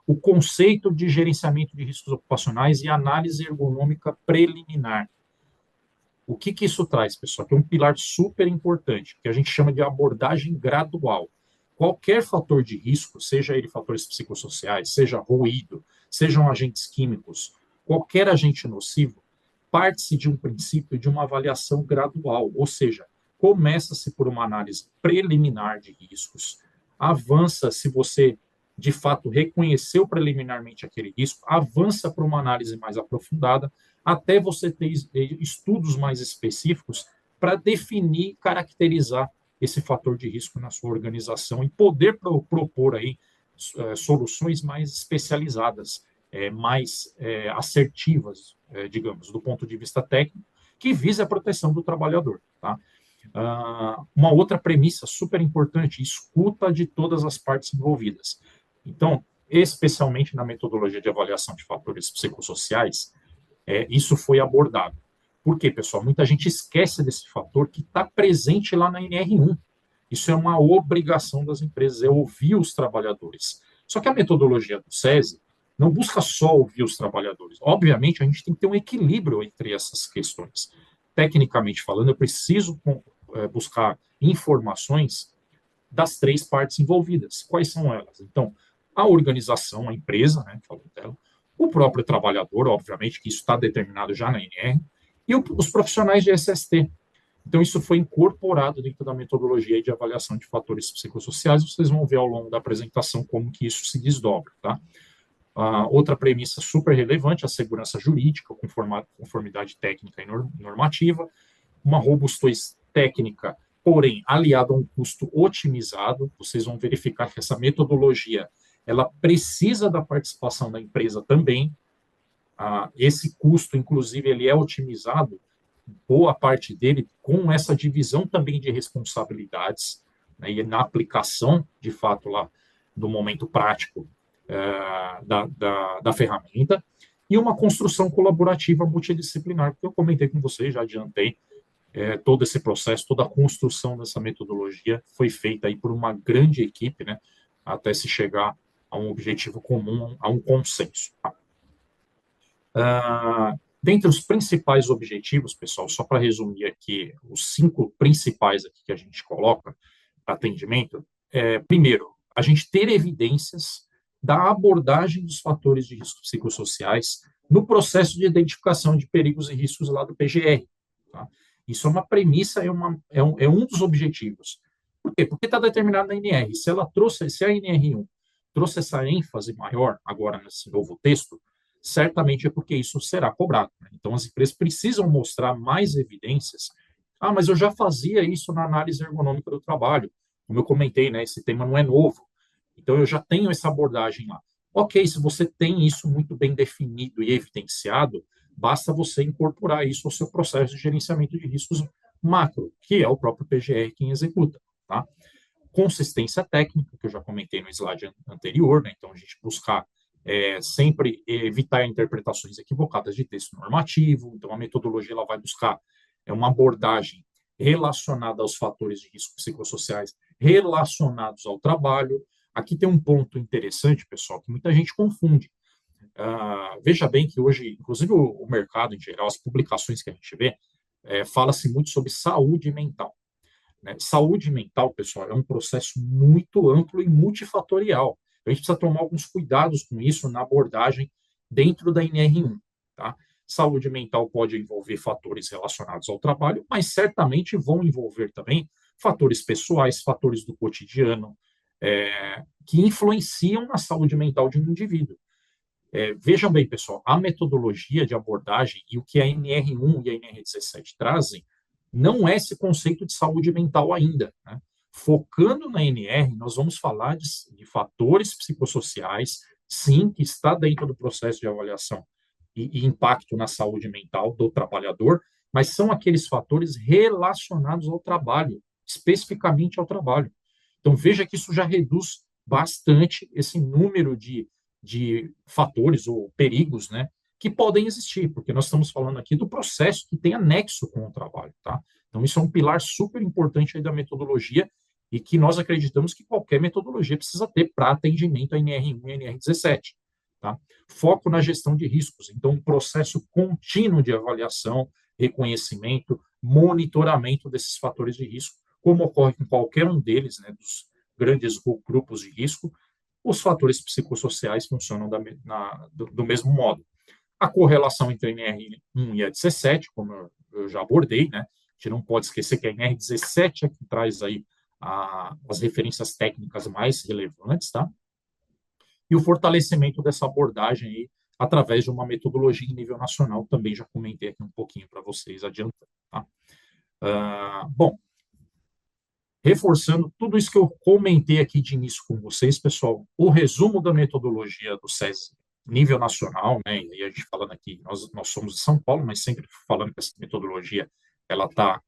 O conceito de gerenciamento de riscos ocupacionais e análise ergonômica preliminar. O que isso traz, pessoal? Que é um pilar super importante, que a gente chama de abordagem gradual. Qualquer fator de risco, seja ele fatores psicossociais, seja ruído, sejam agentes químicos, qualquer agente nocivo, parte-se de um princípio de uma avaliação gradual, ou seja, começa-se por uma análise preliminar de riscos, avança, se você de fato, reconheceu preliminarmente aquele risco, avança para uma análise mais aprofundada, até você ter estudos mais específicos para definir, caracterizar esse fator de risco na sua organização e poder propor aí soluções mais especializadas, mais assertivas, digamos, do ponto de vista técnico, que visa a proteção do trabalhador, tá? Uma outra premissa super importante, escuta de todas as partes envolvidas. Então, especialmente na metodologia de avaliação de fatores psicossociais, isso foi abordado. Por quê, pessoal? Muita gente esquece desse fator que está presente lá na NR1. Isso é uma obrigação das empresas, é ouvir os trabalhadores. Só que a metodologia do SESI não busca só ouvir os trabalhadores. Obviamente, a gente tem que ter um equilíbrio entre essas questões. Tecnicamente falando, eu preciso buscar informações das três partes envolvidas. Quais são elas? Então, a organização, a empresa, né, falou dela, o próprio trabalhador, obviamente, que isso está determinado já na NR, e os profissionais de SST. Então, isso foi incorporado dentro da metodologia de avaliação de fatores psicossociais. Vocês vão ver ao longo da apresentação como que isso se desdobra, tá? Outra premissa super relevante, a segurança jurídica, conformidade técnica e normativa, uma robustez técnica, porém, aliada a um custo otimizado. Vocês vão verificar que essa metodologia, ela precisa da participação da empresa também. Esse custo, inclusive, ele é otimizado, boa parte dele, com essa divisão também de responsabilidades, né, e na aplicação, de fato, lá do momento prático da ferramenta, e uma construção colaborativa multidisciplinar, que eu comentei com vocês, já adiantei, todo esse processo, toda a construção dessa metodologia foi feita aí por uma grande equipe, né, até se chegar a um objetivo comum, a um consenso. Dentre os principais objetivos, pessoal, só para resumir aqui, os 5 principais aqui que a gente coloca para atendimento, primeiro, a gente ter evidências da abordagem dos fatores de risco psicossociais no processo de identificação de perigos e riscos lá do PGR. Tá? Isso é uma premissa, é um dos objetivos. Por quê? Porque está determinado na NR. Se a NR1 trouxe essa ênfase maior agora nesse novo texto, certamente é porque isso será cobrado. Né? Então, as empresas precisam mostrar mais evidências. Mas eu já fazia isso na análise ergonômica do trabalho. Como eu comentei, né, esse tema não é novo. Então, eu já tenho essa abordagem lá. Ok, se você tem isso muito bem definido e evidenciado, basta você incorporar isso ao seu processo de gerenciamento de riscos macro, que é o próprio PGR quem executa. Tá? Consistência técnica, que eu já comentei no slide anterior, né? Então, a gente buscar sempre evitar interpretações equivocadas de texto normativo. Então, a metodologia ela vai buscar uma abordagem relacionada aos fatores de risco psicossociais relacionados ao trabalho. Aqui tem um ponto interessante, pessoal, que muita gente confunde. Veja bem que hoje, inclusive o mercado em geral, as publicações que a gente vê, fala-se muito sobre saúde mental. Né? Saúde mental, pessoal, é um processo muito amplo e multifatorial. A gente precisa tomar alguns cuidados com isso na abordagem dentro da NR1. Tá? Saúde mental pode envolver fatores relacionados ao trabalho, mas certamente vão envolver também fatores pessoais, fatores do cotidiano, que influenciam na saúde mental de um indivíduo. Vejam bem, pessoal, a metodologia de abordagem e o que a NR1 e a NR17 trazem não é esse conceito de saúde mental ainda. Né? Focando na NR, nós vamos falar de fatores psicossociais, sim, que está dentro do processo de avaliação e impacto na saúde mental do trabalhador, mas são aqueles fatores relacionados ao trabalho, especificamente ao trabalho. Então, veja que isso já reduz bastante esse número de fatores ou perigos, né, que podem existir, porque nós estamos falando aqui do processo que tem anexo com o trabalho, tá? Então, isso é um pilar super importante aí da metodologia e que nós acreditamos que qualquer metodologia precisa ter para atendimento a NR1 e NR17, tá? Foco na gestão de riscos, então, um processo contínuo de avaliação, reconhecimento, monitoramento desses fatores de risco, como ocorre com qualquer um deles, né, dos grandes grupos de risco. Os fatores psicossociais funcionam do mesmo modo. A correlação entre a NR1 e a 17, como eu já abordei, né? A gente não pode esquecer que a NR17 é que traz aí as referências técnicas mais relevantes, tá? e o fortalecimento dessa abordagem aí, através de uma metodologia em nível nacional, também já comentei aqui um pouquinho para vocês adiantando. Tá? Bom, reforçando tudo isso que eu comentei aqui de início com vocês, pessoal, o resumo da metodologia do SESI nível nacional, né, e a gente falando aqui, nós somos de São Paulo, mas sempre falando que essa metodologia ela está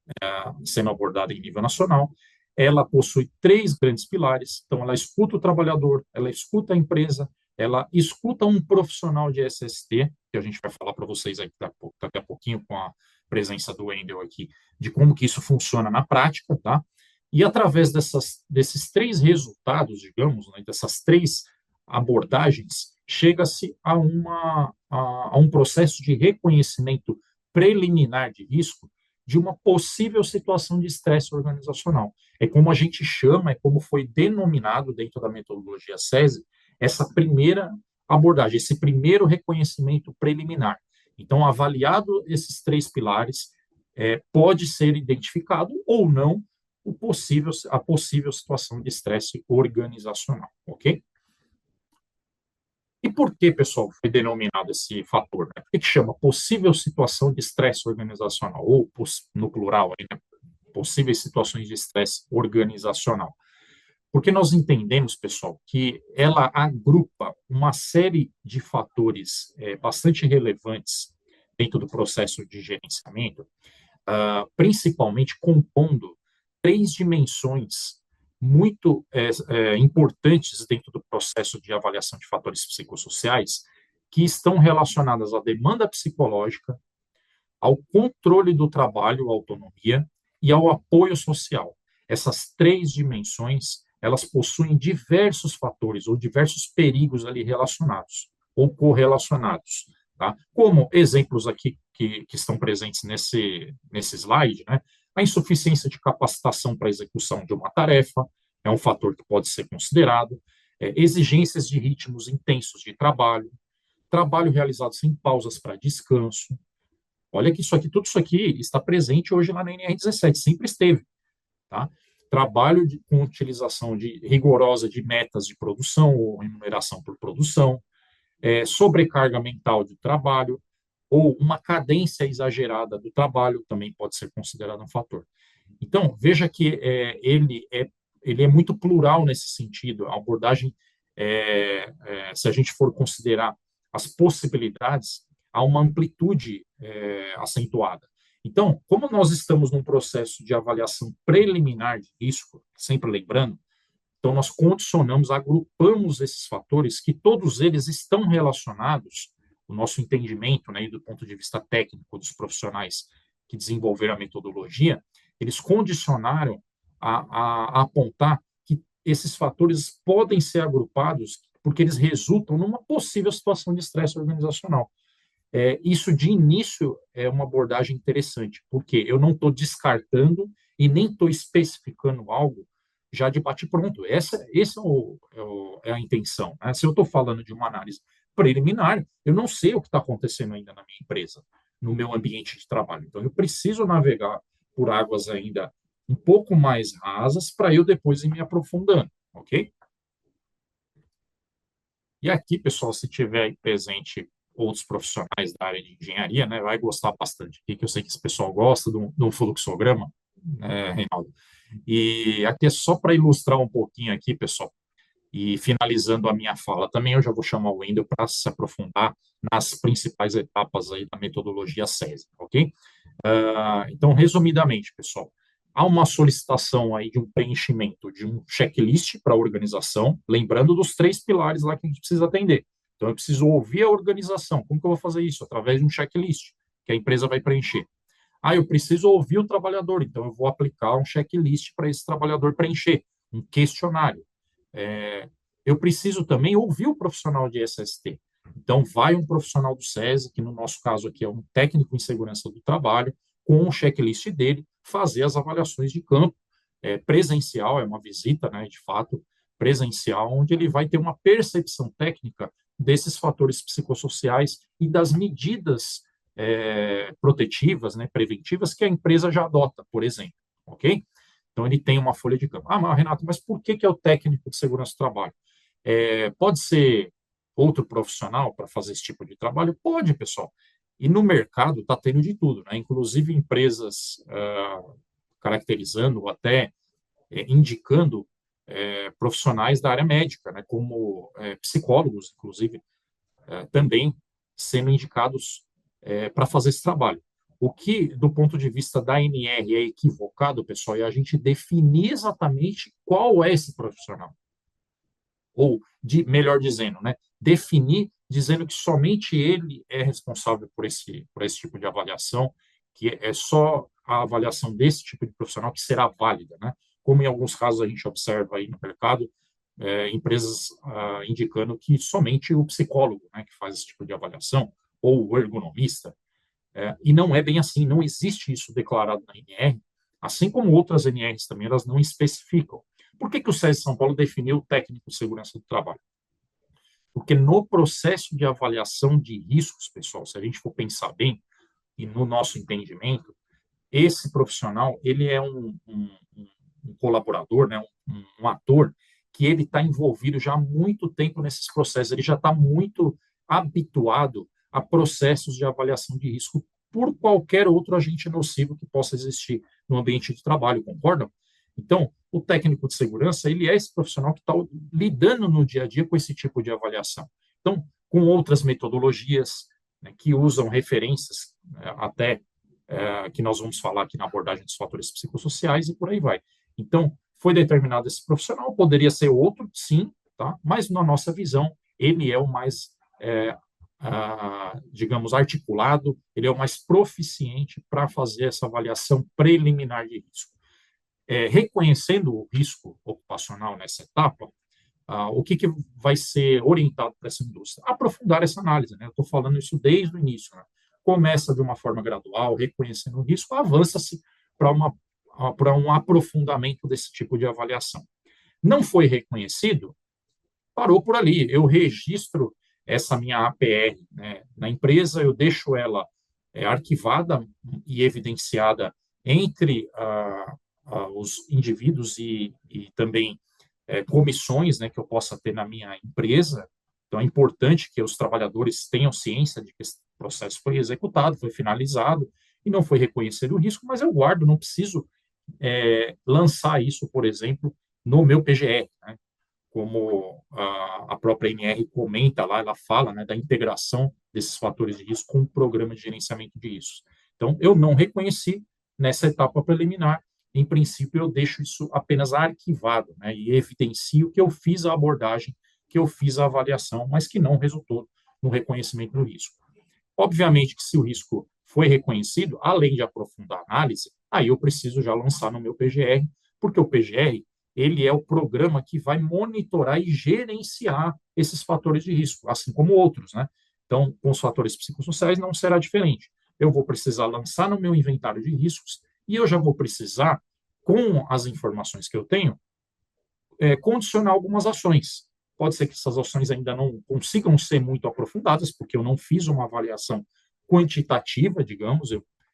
sendo abordada em nível nacional, ela possui 3 grandes pilares, então ela escuta o trabalhador, ela escuta a empresa, ela escuta um profissional de SST, que a gente vai falar para vocês aí daqui a pouquinho com a presença do Wendel aqui, de como que isso funciona na prática, tá? E através desses 3 resultados, digamos, né, dessas 3 abordagens, chega-se a um processo de reconhecimento preliminar de risco de uma possível situação de estresse organizacional. É como a gente chama, é como foi denominado dentro da metodologia SESI, essa primeira abordagem, esse primeiro reconhecimento preliminar. Então, avaliado esses 3 pilares, pode ser identificado ou não a possível situação de estresse organizacional, ok? E por que, pessoal, foi denominado esse fator? Né? Por que chama possível situação de estresse organizacional? Ou, no plural, aí, né? Possíveis situações de estresse organizacional. Porque nós entendemos, pessoal, que ela agrupa uma série de fatores bastante relevantes dentro do processo de gerenciamento, principalmente compondo 3 dimensões muito importantes dentro do processo de avaliação de fatores psicossociais, que estão relacionadas à demanda psicológica, ao controle do trabalho, à autonomia, e ao apoio social. Essas 3 dimensões, elas possuem diversos fatores ou diversos perigos ali relacionados ou correlacionados, tá? Como exemplos aqui que estão presentes nesse slide, né? A insuficiência de capacitação para a execução de uma tarefa é um fator que pode ser considerado, exigências de ritmos intensos de trabalho realizado sem pausas para descanso. Olha que tudo isso aqui está presente hoje lá na NR17, sempre esteve, tá? Trabalho com utilização rigorosa de metas de produção ou remuneração por produção, sobrecarga mental de trabalho, ou uma cadência exagerada do trabalho também pode ser considerado um fator. Então, veja que ele é muito plural nesse sentido. A abordagem, se a gente for considerar as possibilidades, há uma amplitude acentuada. Então, como nós estamos num processo de avaliação preliminar de risco, sempre lembrando, então nós condicionamos, agrupamos esses fatores que todos eles estão relacionados, o nosso entendimento, né, do ponto de vista técnico dos profissionais que desenvolveram a metodologia, eles condicionaram a apontar que esses fatores podem ser agrupados porque eles resultam numa possível situação de estresse organizacional. Isso, de início, é uma abordagem interessante, porque eu não estou descartando e nem estou especificando algo já de bate-pronto. Essa é a intenção. Né? Se eu estou falando de uma análise preliminar, eu não sei o que está acontecendo ainda na minha empresa, no meu ambiente de trabalho. Então, eu preciso navegar por águas ainda um pouco mais rasas para eu depois ir me aprofundando, ok? E aqui, pessoal, se tiver aí presente outros profissionais da área de engenharia, né, vai gostar bastante aqui, que eu sei que esse pessoal gosta do fluxograma, né, Reinaldo? E aqui é só para ilustrar um pouquinho aqui, pessoal, e finalizando a minha fala, também eu já vou chamar o Wendel para se aprofundar nas principais etapas aí da metodologia SESI, ok? Então, resumidamente, pessoal, há uma solicitação aí de um preenchimento de um checklist para a organização, lembrando dos 3 pilares lá que a gente precisa atender. Então, eu preciso ouvir a organização. Como que eu vou fazer isso? Através de um checklist que a empresa vai preencher. Eu preciso ouvir o trabalhador, então eu vou aplicar um checklist para esse trabalhador preencher, um questionário. Eu preciso também ouvir o profissional de SST. Então, vai um profissional do SESI, que no nosso caso aqui é um técnico em segurança do trabalho, com o checklist dele, fazer as avaliações de campo, presencial, é uma visita, né, de fato, presencial, onde ele vai ter uma percepção técnica desses fatores psicossociais e das medidas protetivas, né, preventivas que a empresa já adota, por exemplo, ok? Então, ele tem uma folha de campo. Mas, Renato, mas por que é o técnico de segurança do trabalho? Pode ser outro profissional para fazer esse tipo de trabalho? Pode, pessoal. E no mercado está tendo de tudo, né? Inclusive empresas caracterizando ou até indicando profissionais da área médica, né? Como psicólogos, inclusive, também sendo indicados para fazer esse trabalho. O que, do ponto de vista da ANR, é equivocado, pessoal, é a gente definir exatamente qual é esse profissional. Ou, melhor dizendo, né, definir dizendo que somente ele é responsável por esse tipo de avaliação, que é só a avaliação desse tipo de profissional que será válida, né? Como em alguns casos a gente observa aí no mercado, empresas indicando que somente o psicólogo, né, que faz esse tipo de avaliação, ou o ergonomista, e não é bem assim, não existe isso declarado na NR, assim como outras NRs também, elas não especificam. Por que o SESI São Paulo definiu o técnico de segurança do trabalho? Porque no processo de avaliação de riscos, pessoal, se a gente for pensar bem, e no nosso entendimento, esse profissional, ele é um colaborador, né, um ator, que ele está envolvido já há muito tempo nesses processos, ele já está muito habituado a processos de avaliação de risco por qualquer outro agente nocivo que possa existir no ambiente de trabalho, concordam? Então, o técnico de segurança, ele é esse profissional que está lidando no dia a dia com esse tipo de avaliação. Então, com outras metodologias, né, que usam referências, até que nós vamos falar aqui na abordagem dos fatores psicossociais e por aí vai. Então, foi determinado esse profissional, poderia ser outro, sim, tá? Mas na nossa visão, ele é o mais, digamos, articulado, ele é o mais proficiente para fazer essa avaliação preliminar de risco. Reconhecendo o risco ocupacional nessa etapa, o que vai ser orientado para essa indústria? Aprofundar essa análise, né? Eu estou falando isso desde o início, né? Começa de uma forma gradual, reconhecendo o risco, avança-se para um aprofundamento desse tipo de avaliação. Não foi reconhecido, parou por ali. Eu registro essa minha APR, né, na empresa, eu deixo ela arquivada e evidenciada entre os indivíduos e também comissões, né, que eu possa ter na minha empresa. Então, é importante que os trabalhadores tenham ciência de que esse processo foi executado, foi finalizado, e não foi reconhecido o risco, mas eu guardo, não preciso lançar isso, por exemplo, no meu PGR, né? Como a própria NR comenta lá, ela fala, né, da integração desses fatores de risco com o programa de gerenciamento de riscos. Então, eu não reconheci nessa etapa preliminar, em princípio, eu deixo isso apenas arquivado, né, e evidencio que eu fiz a abordagem, que eu fiz a avaliação, mas que não resultou no reconhecimento do risco. Obviamente que se o risco foi reconhecido, além de aprofundar a análise, aí eu preciso já lançar no meu PGR, porque o PGR, ele é o programa que vai monitorar e gerenciar esses fatores de risco, assim como outros, né? Então, com os fatores psicossociais não será diferente. Eu vou precisar lançar no meu inventário de riscos e eu já vou precisar, com as informações que eu tenho, condicionar algumas ações. Pode ser que essas ações ainda não consigam ser muito aprofundadas, porque eu não fiz uma avaliação quantitativa, digamos,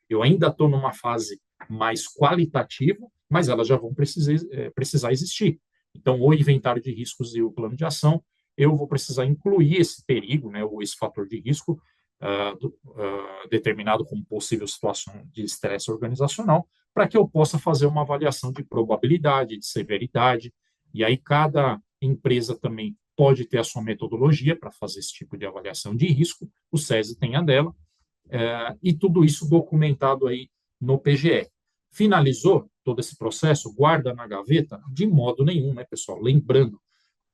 eu ainda estou numa fase mais qualitativa, mas elas já vão precisar existir. Então, o inventário de riscos e o plano de ação, eu vou precisar incluir esse perigo, né, ou esse fator de risco determinado como possível situação de estresse organizacional, para que eu possa fazer uma avaliação de probabilidade, de severidade, e aí cada empresa também pode ter a sua metodologia para fazer esse tipo de avaliação de risco, o SESI tem a dela, e tudo isso documentado aí no PGR. Finalizou todo esse processo, guarda na gaveta? De modo nenhum, né, pessoal? Lembrando,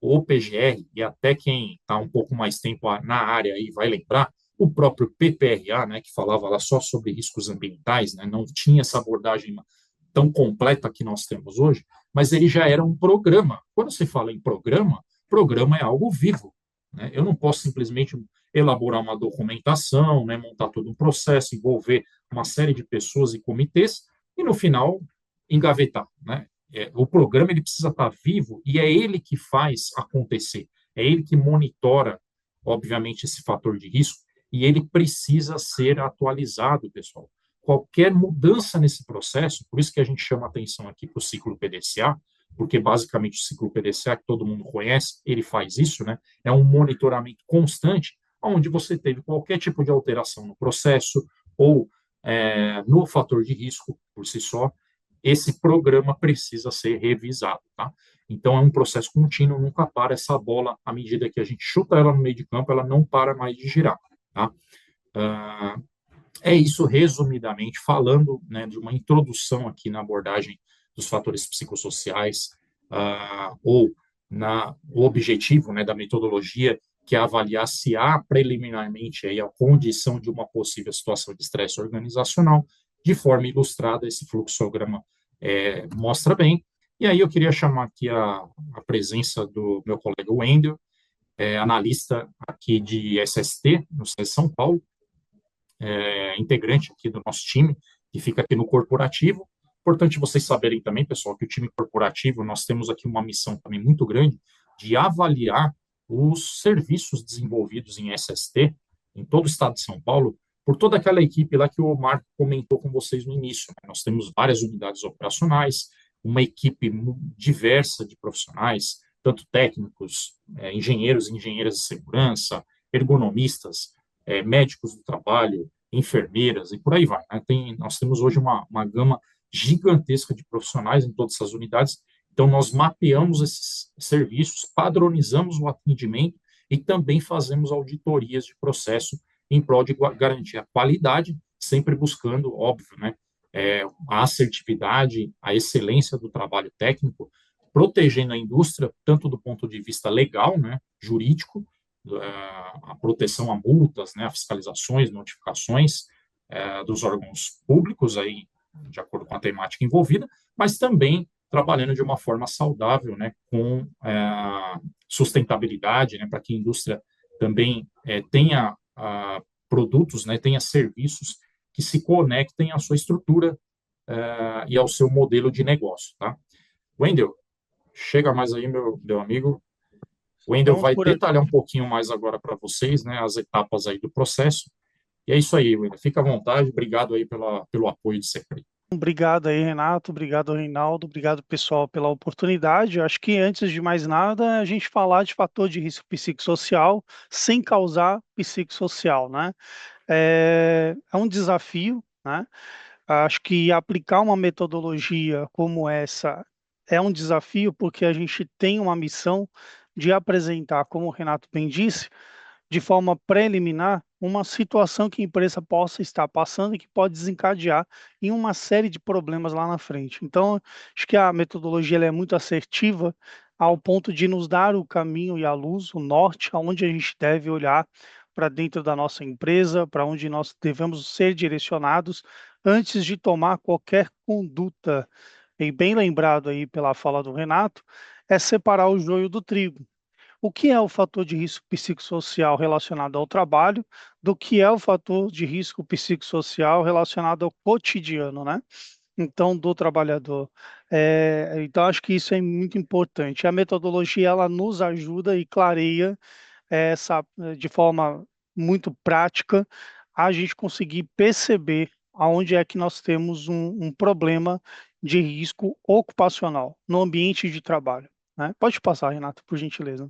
o PGR, e até quem está um pouco mais tempo na área aí vai lembrar, o próprio PPRA, né, que falava lá só sobre riscos ambientais, né, não tinha essa abordagem tão completa que nós temos hoje, mas ele já era um programa. Quando se fala em programa, programa é algo vivo, né? Eu não posso simplesmente elaborar uma documentação, né, montar todo um processo, envolver uma série de pessoas e comitês, e no final engavetar, né? O programa ele precisa estar vivo e é ele que faz acontecer, é ele que monitora, obviamente, esse fator de risco, e ele precisa ser atualizado, pessoal. Qualquer mudança nesse processo, por isso que a gente chama atenção aqui para o ciclo PDCA, porque basicamente o ciclo PDCA, que todo mundo conhece, ele faz isso, né? É um monitoramento constante, onde você teve qualquer tipo de alteração no processo ou no fator de risco por si só, esse programa precisa ser revisado, tá? Então, é um processo contínuo, nunca para essa bola, à medida que a gente chuta ela no meio de campo, ela não para mais de girar, tá? É isso, resumidamente, falando, né, de uma introdução aqui na abordagem dos fatores psicossociais, ou o objetivo, né, da metodologia, que é avaliar se há preliminarmente aí a condição de uma possível situação de estresse organizacional. De forma ilustrada, esse fluxograma mostra bem. E aí eu queria chamar aqui a presença do meu colega Wendel, analista aqui de SST, no SESI São Paulo, integrante aqui do nosso time, que fica aqui no corporativo. Importante vocês saberem também, pessoal, que o time corporativo, nós temos aqui uma missão também muito grande de avaliar os serviços desenvolvidos em SST, em todo o estado de São Paulo, por toda aquela equipe lá que o Marco comentou com vocês no início, né? Nós temos várias unidades operacionais, uma equipe diversa de profissionais, tanto técnicos, engenheiros e engenheiras de segurança, ergonomistas, médicos do trabalho, enfermeiras e por aí vai, né? Nós temos hoje uma gama gigantesca de profissionais em todas essas unidades. Então, nós mapeamos esses serviços, padronizamos o atendimento e também fazemos auditorias de processo em prol de garantir a qualidade, sempre buscando, óbvio, né, a assertividade, a excelência do trabalho técnico, protegendo a indústria, tanto do ponto de vista legal, né, jurídico, a proteção a multas, né, a fiscalizações, notificações dos órgãos públicos, aí, de acordo com a temática envolvida, mas também trabalhando de uma forma saudável, né, com sustentabilidade, né, para que a indústria também tenha produtos, né, tenha serviços que se conectem à sua estrutura e ao seu modelo de negócio, tá? Wendel, chega mais aí, meu amigo. O Wendel vai detalhar um pouquinho mais agora para vocês, né, as etapas aí do processo. E é isso aí, Wendel. Fica à vontade. Obrigado aí pelo apoio de sempre. Obrigado aí, Renato. Obrigado, Reinaldo. Obrigado, pessoal, pela oportunidade. Eu acho que, antes de mais nada, a gente falar de fator de risco psicossocial sem causar psicossocial, né? É um desafio, né? Acho que aplicar uma metodologia como essa é um desafio, porque a gente tem uma missão de apresentar, como o Renato bem disse, de forma preliminar, uma situação que a empresa possa estar passando e que pode desencadear em uma série de problemas lá na frente. Então, acho que a metodologia ela é muito assertiva ao ponto de nos dar o caminho e a luz, o norte, aonde a gente deve olhar para dentro da nossa empresa, para onde nós devemos ser direcionados antes de tomar qualquer conduta. E bem lembrado aí pela fala do Renato, é separar o joio do trigo. O que é o fator de risco psicossocial relacionado ao trabalho, do que é o fator de risco psicossocial relacionado ao cotidiano, né? Então, do trabalhador. Então, acho que isso é muito importante. A metodologia, ela nos ajuda e clareia de forma muito prática, a gente conseguir perceber aonde é que nós temos um problema de risco ocupacional no ambiente de trabalho, né? Pode passar, Renato, por gentileza.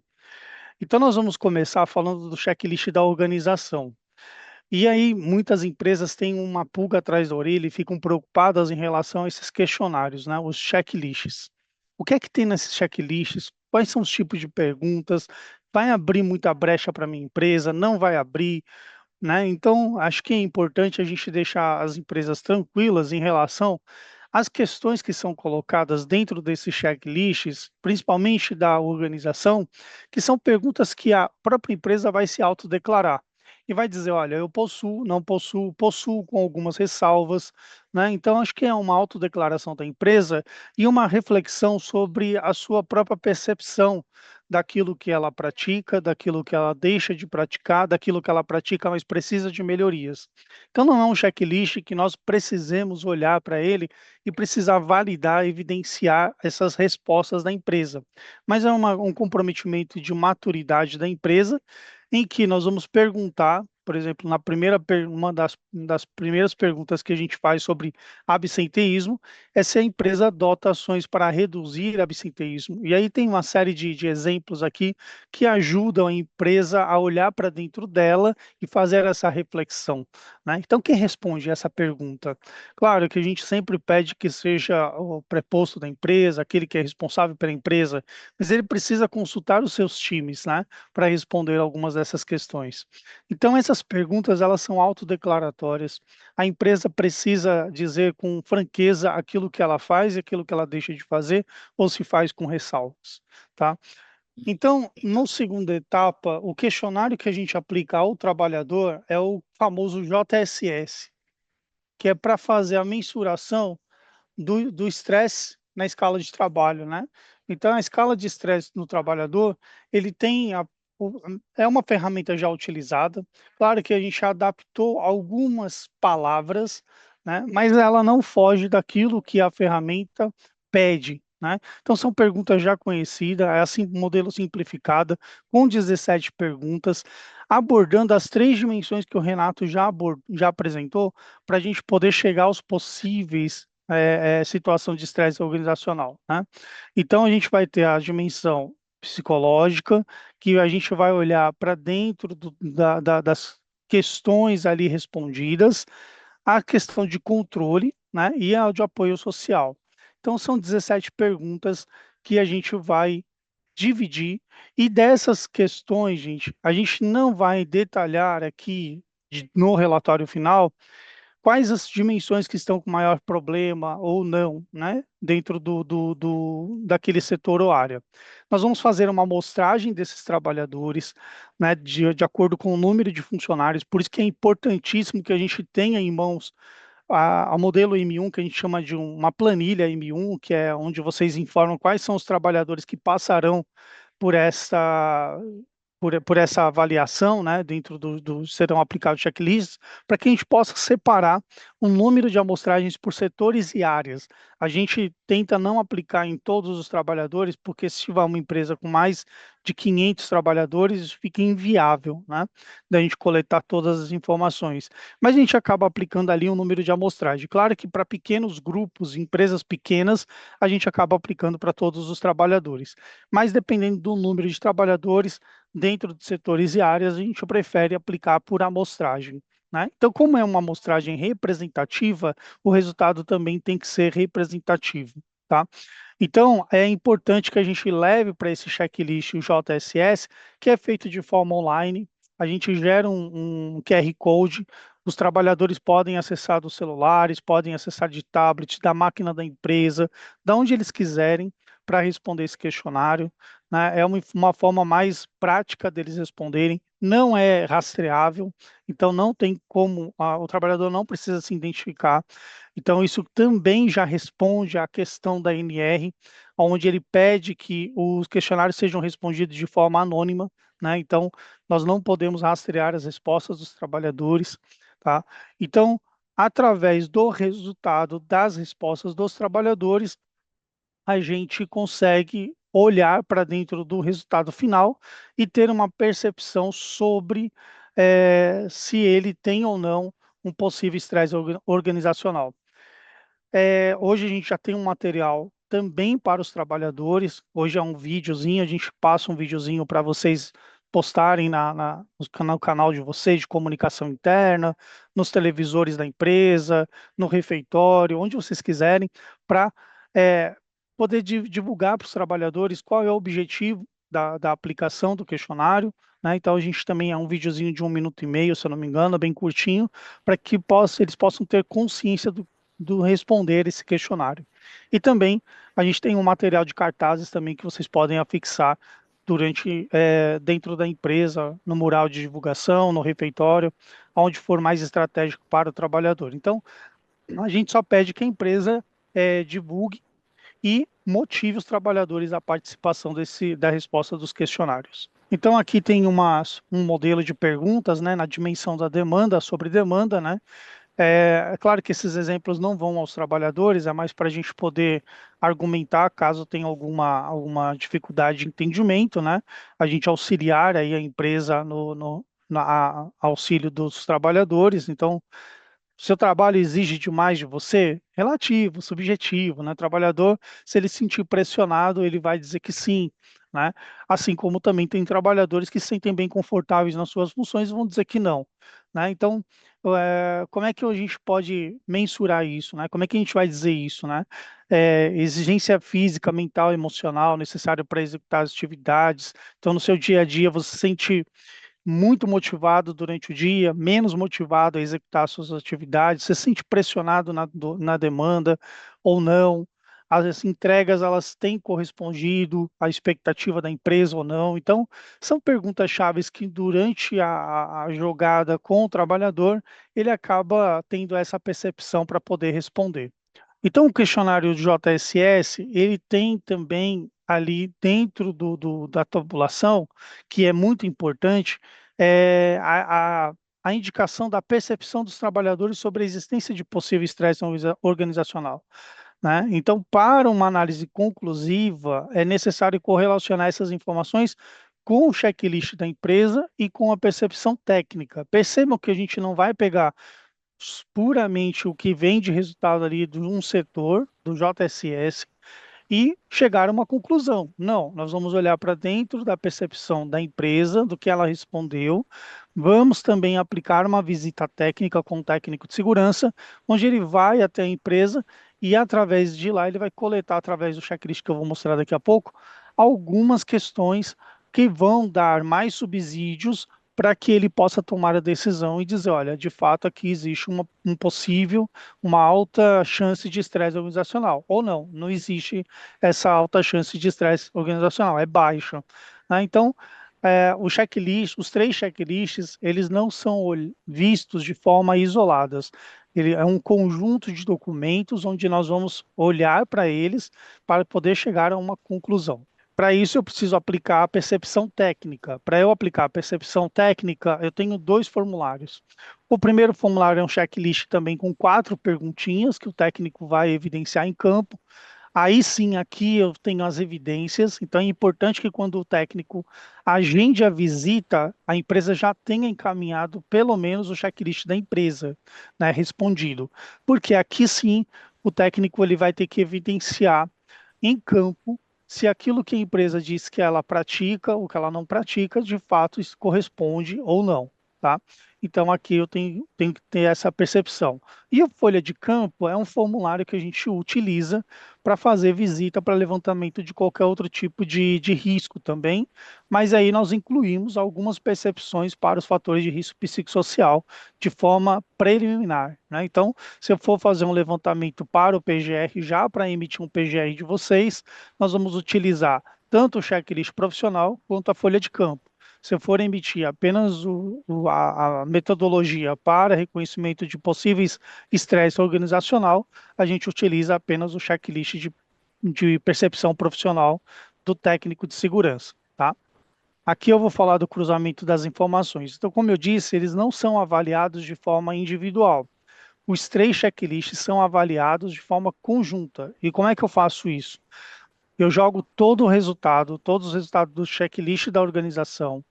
Então, nós vamos começar falando do checklist da organização. E aí, muitas empresas têm uma pulga atrás da orelha e ficam preocupadas em relação a esses questionários, né? Os checklists. O que é que tem nesses checklists? Quais são os tipos de perguntas? Vai abrir muita brecha para a minha empresa? Não vai abrir? Né? Então, acho que é importante a gente deixar as empresas tranquilas em relação às questões que são colocadas dentro desses checklists, principalmente da organização, que são perguntas que a própria empresa vai se autodeclarar e vai dizer, olha, eu possuo, não possuo, possuo com algumas ressalvas, né? Então, acho que é uma autodeclaração da empresa e uma reflexão sobre a sua própria percepção daquilo que ela pratica, daquilo que ela deixa de praticar, daquilo que ela pratica, mas precisa de melhorias. Então, não é um checklist que nós precisemos olhar para ele e precisar validar, evidenciar essas respostas da empresa, mas é um comprometimento de maturidade da empresa, em que nós vamos perguntar, por exemplo, uma das primeiras perguntas que a gente faz sobre absenteísmo é se a empresa adota ações para reduzir absenteísmo. E aí tem uma série de exemplos aqui que ajudam a empresa a olhar para dentro dela e fazer essa reflexão, né? Então, quem responde essa pergunta? Claro que a gente sempre pede que seja o preposto da empresa, aquele que é responsável pela empresa, mas ele precisa consultar os seus times, né, para responder algumas dessas questões. Então, essas perguntas, elas são autodeclaratórias. A empresa precisa dizer com franqueza aquilo que ela faz e aquilo que ela deixa de fazer, ou se faz com ressalvas, tá? Então, na segunda etapa, o questionário que a gente aplica ao trabalhador é o famoso JSS, que é para fazer a mensuração do estresse na escala de trabalho, né? Então, a escala de estresse no trabalhador, ele tem é uma ferramenta já utilizada. Claro que a gente adaptou algumas palavras, né? Mas ela não foge daquilo que a ferramenta pede, né? Então, são perguntas já conhecidas, é assim, um modelo simplificado, com 17 perguntas, abordando as três dimensões que o Renato já apresentou, para a gente poder chegar aos possíveis situação de estresse organizacional, né? Então, a gente vai ter a dimensão psicológica, que a gente vai olhar para dentro das questões ali respondidas, a questão de controle, né? E a de apoio social. Então, são 17 perguntas que a gente vai dividir, e dessas questões, gente, a gente não vai detalhar aqui no relatório final quais as dimensões que estão com maior problema ou não, né, dentro daquele setor ou área. Nós vamos fazer uma amostragem desses trabalhadores, né, de acordo com o número de funcionários, por isso que é importantíssimo que a gente tenha em mãos a modelo M1, que a gente chama de uma planilha M1, que é onde vocês informam quais são os trabalhadores que passarão por essa por essa avaliação, né, dentro serão aplicados checklists, para que a gente possa separar o número de amostragens por setores e áreas. A gente tenta não aplicar em todos os trabalhadores, porque se tiver uma empresa com mais de 500 trabalhadores, isso fica inviável, né, da gente coletar todas as informações. Mas a gente acaba aplicando ali um número de amostragem. Claro que para pequenos grupos, empresas pequenas, a gente acaba aplicando para todos os trabalhadores. Mas dependendo do número de trabalhadores, dentro de setores e áreas, a gente prefere aplicar por amostragem, né? Então, como é uma amostragem representativa, o resultado também tem que ser representativo, tá? Então, é importante que a gente leve para esse checklist o JSS, que é feito de forma online. A gente gera um QR Code, os trabalhadores podem acessar dos celulares, podem acessar de tablet, da máquina da empresa, da onde eles quiserem, para responder esse questionário, né? É uma forma mais prática deles responderem, não é rastreável, então não tem como, o trabalhador não precisa se identificar. Então, isso também já responde à questão da NR, onde ele pede que os questionários sejam respondidos de forma anônima, né? Então, nós não podemos rastrear as respostas dos trabalhadores, tá? Então, através do resultado das respostas dos trabalhadores, a gente consegue olhar para dentro do resultado final e ter uma percepção sobre se ele tem ou não um possível estresse organizacional. Hoje a gente já tem um material também para os trabalhadores. Hoje é um videozinho, a gente passa um videozinho para vocês postarem no canal de vocês de comunicação interna, nos televisores da empresa, no refeitório, onde vocês quiserem, para poder divulgar para os trabalhadores qual é o objetivo da aplicação do questionário, né? Então a gente também é um videozinho de 1 minuto e meio, se eu não me engano, bem curtinho, para que eles possam ter consciência do responder esse questionário. E também a gente tem um material de cartazes também que vocês podem afixar dentro da empresa, no mural de divulgação, no refeitório, onde for mais estratégico para o trabalhador. Então, a gente só pede que a empresa divulgue e motive os trabalhadores à participação da resposta dos questionários. Então, aqui tem um modelo de perguntas, né, na dimensão da demanda, sobre demanda, né? É claro que esses exemplos não vão aos trabalhadores, é mais para a gente poder argumentar caso tenha alguma dificuldade de entendimento, né? A gente auxiliar aí a empresa no auxílio dos trabalhadores. Então, seu trabalho exige demais de você? Relativo, subjetivo, né? O trabalhador, se ele se sentir pressionado, ele vai dizer que sim, né? Assim como também tem trabalhadores que se sentem bem confortáveis nas suas funções e vão dizer que não, né? Então, como é que a gente pode mensurar isso, né? Como é que a gente vai dizer isso, né? Exigência física, mental, emocional necessária para executar as atividades. Então, no seu dia a dia, você se sente muito motivado durante o dia, menos motivado a executar suas atividades, você se sente pressionado na demanda ou não, as entregas elas têm correspondido à expectativa da empresa ou não. Então, são perguntas chaves que durante a jogada com o trabalhador, ele acaba tendo essa percepção para poder responder. Então, o questionário de JSS, ele tem também ali dentro da tabulação, que é muito importante, a indicação da percepção dos trabalhadores sobre a existência de possível estresse organizacional, né? Então, para uma análise conclusiva, é necessário correlacionar essas informações com o checklist da empresa e com a percepção técnica. Percebam que a gente não vai pegar puramente o que vem de resultado ali de um setor, do JSS, e chegar a uma conclusão. Não, nós vamos olhar para dentro da percepção da empresa, do que ela respondeu, vamos também aplicar uma visita técnica com o técnico de segurança, onde ele vai até a empresa e através de lá ele vai coletar, através do checklist que eu vou mostrar daqui a pouco, algumas questões que vão dar mais subsídios para que ele possa tomar a decisão e dizer, olha, de fato aqui existe uma alta chance de estresse organizacional, ou não, não existe essa alta chance de estresse organizacional, é baixa, né? Então, o checklist, os 3 checklists, eles não são vistos de forma isoladas. Ele é um conjunto de documentos onde nós vamos olhar para eles para poder chegar a uma conclusão. Para isso, eu preciso aplicar a percepção técnica. Para eu aplicar a percepção técnica, eu tenho 2 formulários. O primeiro formulário é um checklist também com 4 perguntinhas que o técnico vai evidenciar em campo. Aí sim, aqui eu tenho as evidências. Então, é importante que quando o técnico agende a visita, a empresa já tenha encaminhado pelo menos o checklist da empresa, né, respondido. Porque aqui sim, o técnico ele vai ter que evidenciar em campo se aquilo que a empresa diz que ela pratica ou que ela não pratica, de fato isso corresponde ou não, tá? Então aqui eu tenho que ter essa percepção. E a folha de campo é um formulário que a gente utiliza para fazer visita para levantamento de qualquer outro tipo de risco também, mas aí nós incluímos algumas percepções para os fatores de risco psicossocial de forma preliminar, né? Então, se eu for fazer um levantamento para o PGR, já para emitir um PGR de vocês, nós vamos utilizar tanto o checklist profissional quanto a folha de campo. Se eu for emitir apenas a metodologia para reconhecimento de possíveis estresse organizacional, a gente utiliza apenas o checklist de percepção profissional do técnico de segurança, tá? Aqui eu vou falar do cruzamento das informações. Então, como eu disse, eles não são avaliados de forma individual. Os 3 checklists são avaliados de forma conjunta. E como é que eu faço isso? Eu jogo todo o resultado, todos os resultados do checklist da organização,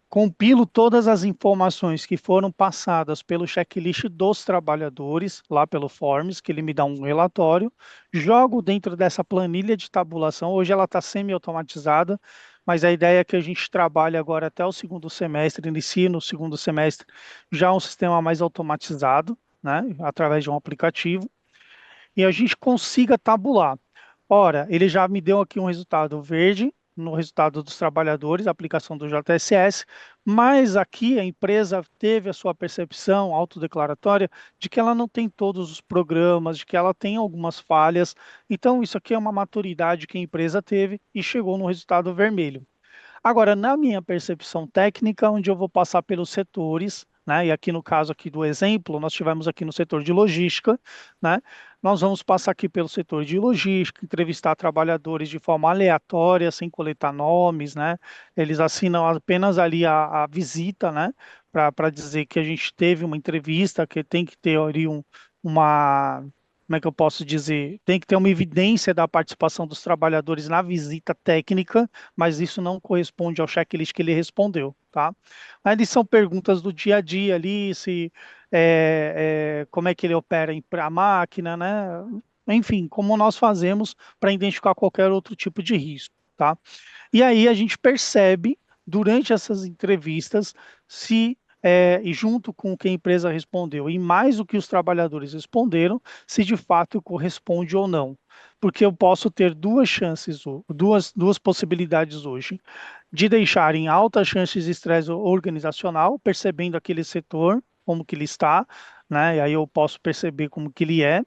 compilo todas as informações que foram passadas pelo checklist dos trabalhadores, lá pelo Forms, que ele me dá um relatório, jogo dentro dessa planilha de tabulação. Hoje ela está semi-automatizada, mas a ideia é que a gente trabalhe agora até o segundo semestre, inicie no segundo semestre já um sistema mais automatizado, né, através de um aplicativo, e a gente consiga tabular. Ora, ele já me deu aqui um resultado verde, no resultado dos trabalhadores, a aplicação do JSS, mas aqui a empresa teve a sua percepção autodeclaratória de que ela não tem todos os programas, de que ela tem algumas falhas. Então, isso aqui é uma maturidade que a empresa teve e chegou no resultado vermelho. Agora, na minha percepção técnica, onde eu vou passar pelos setores, né, e aqui no caso aqui do exemplo, nós tivemos aqui no setor de logística, né, nós vamos passar aqui pelo setor de logística, entrevistar trabalhadores de forma aleatória, sem coletar nomes, né, eles assinam apenas ali a visita, né, para dizer que a gente teve uma entrevista, que tem que ter ali uma como é que eu posso dizer? Tem que ter uma evidência da participação dos trabalhadores na visita técnica, mas isso não corresponde ao checklist que ele respondeu, tá? Aí são perguntas do dia a dia ali, se como é que ele opera a máquina, né? Enfim, como nós fazemos para identificar qualquer outro tipo de risco, tá? E aí a gente percebe, durante essas entrevistas, se, e junto com o que a empresa respondeu, e mais o que os trabalhadores responderam, se de fato corresponde ou não. Porque eu posso ter duas chances, duas possibilidades hoje, de deixar em altas chances de estresse organizacional, percebendo aquele setor, como que ele está, né? E aí eu posso perceber como que ele é,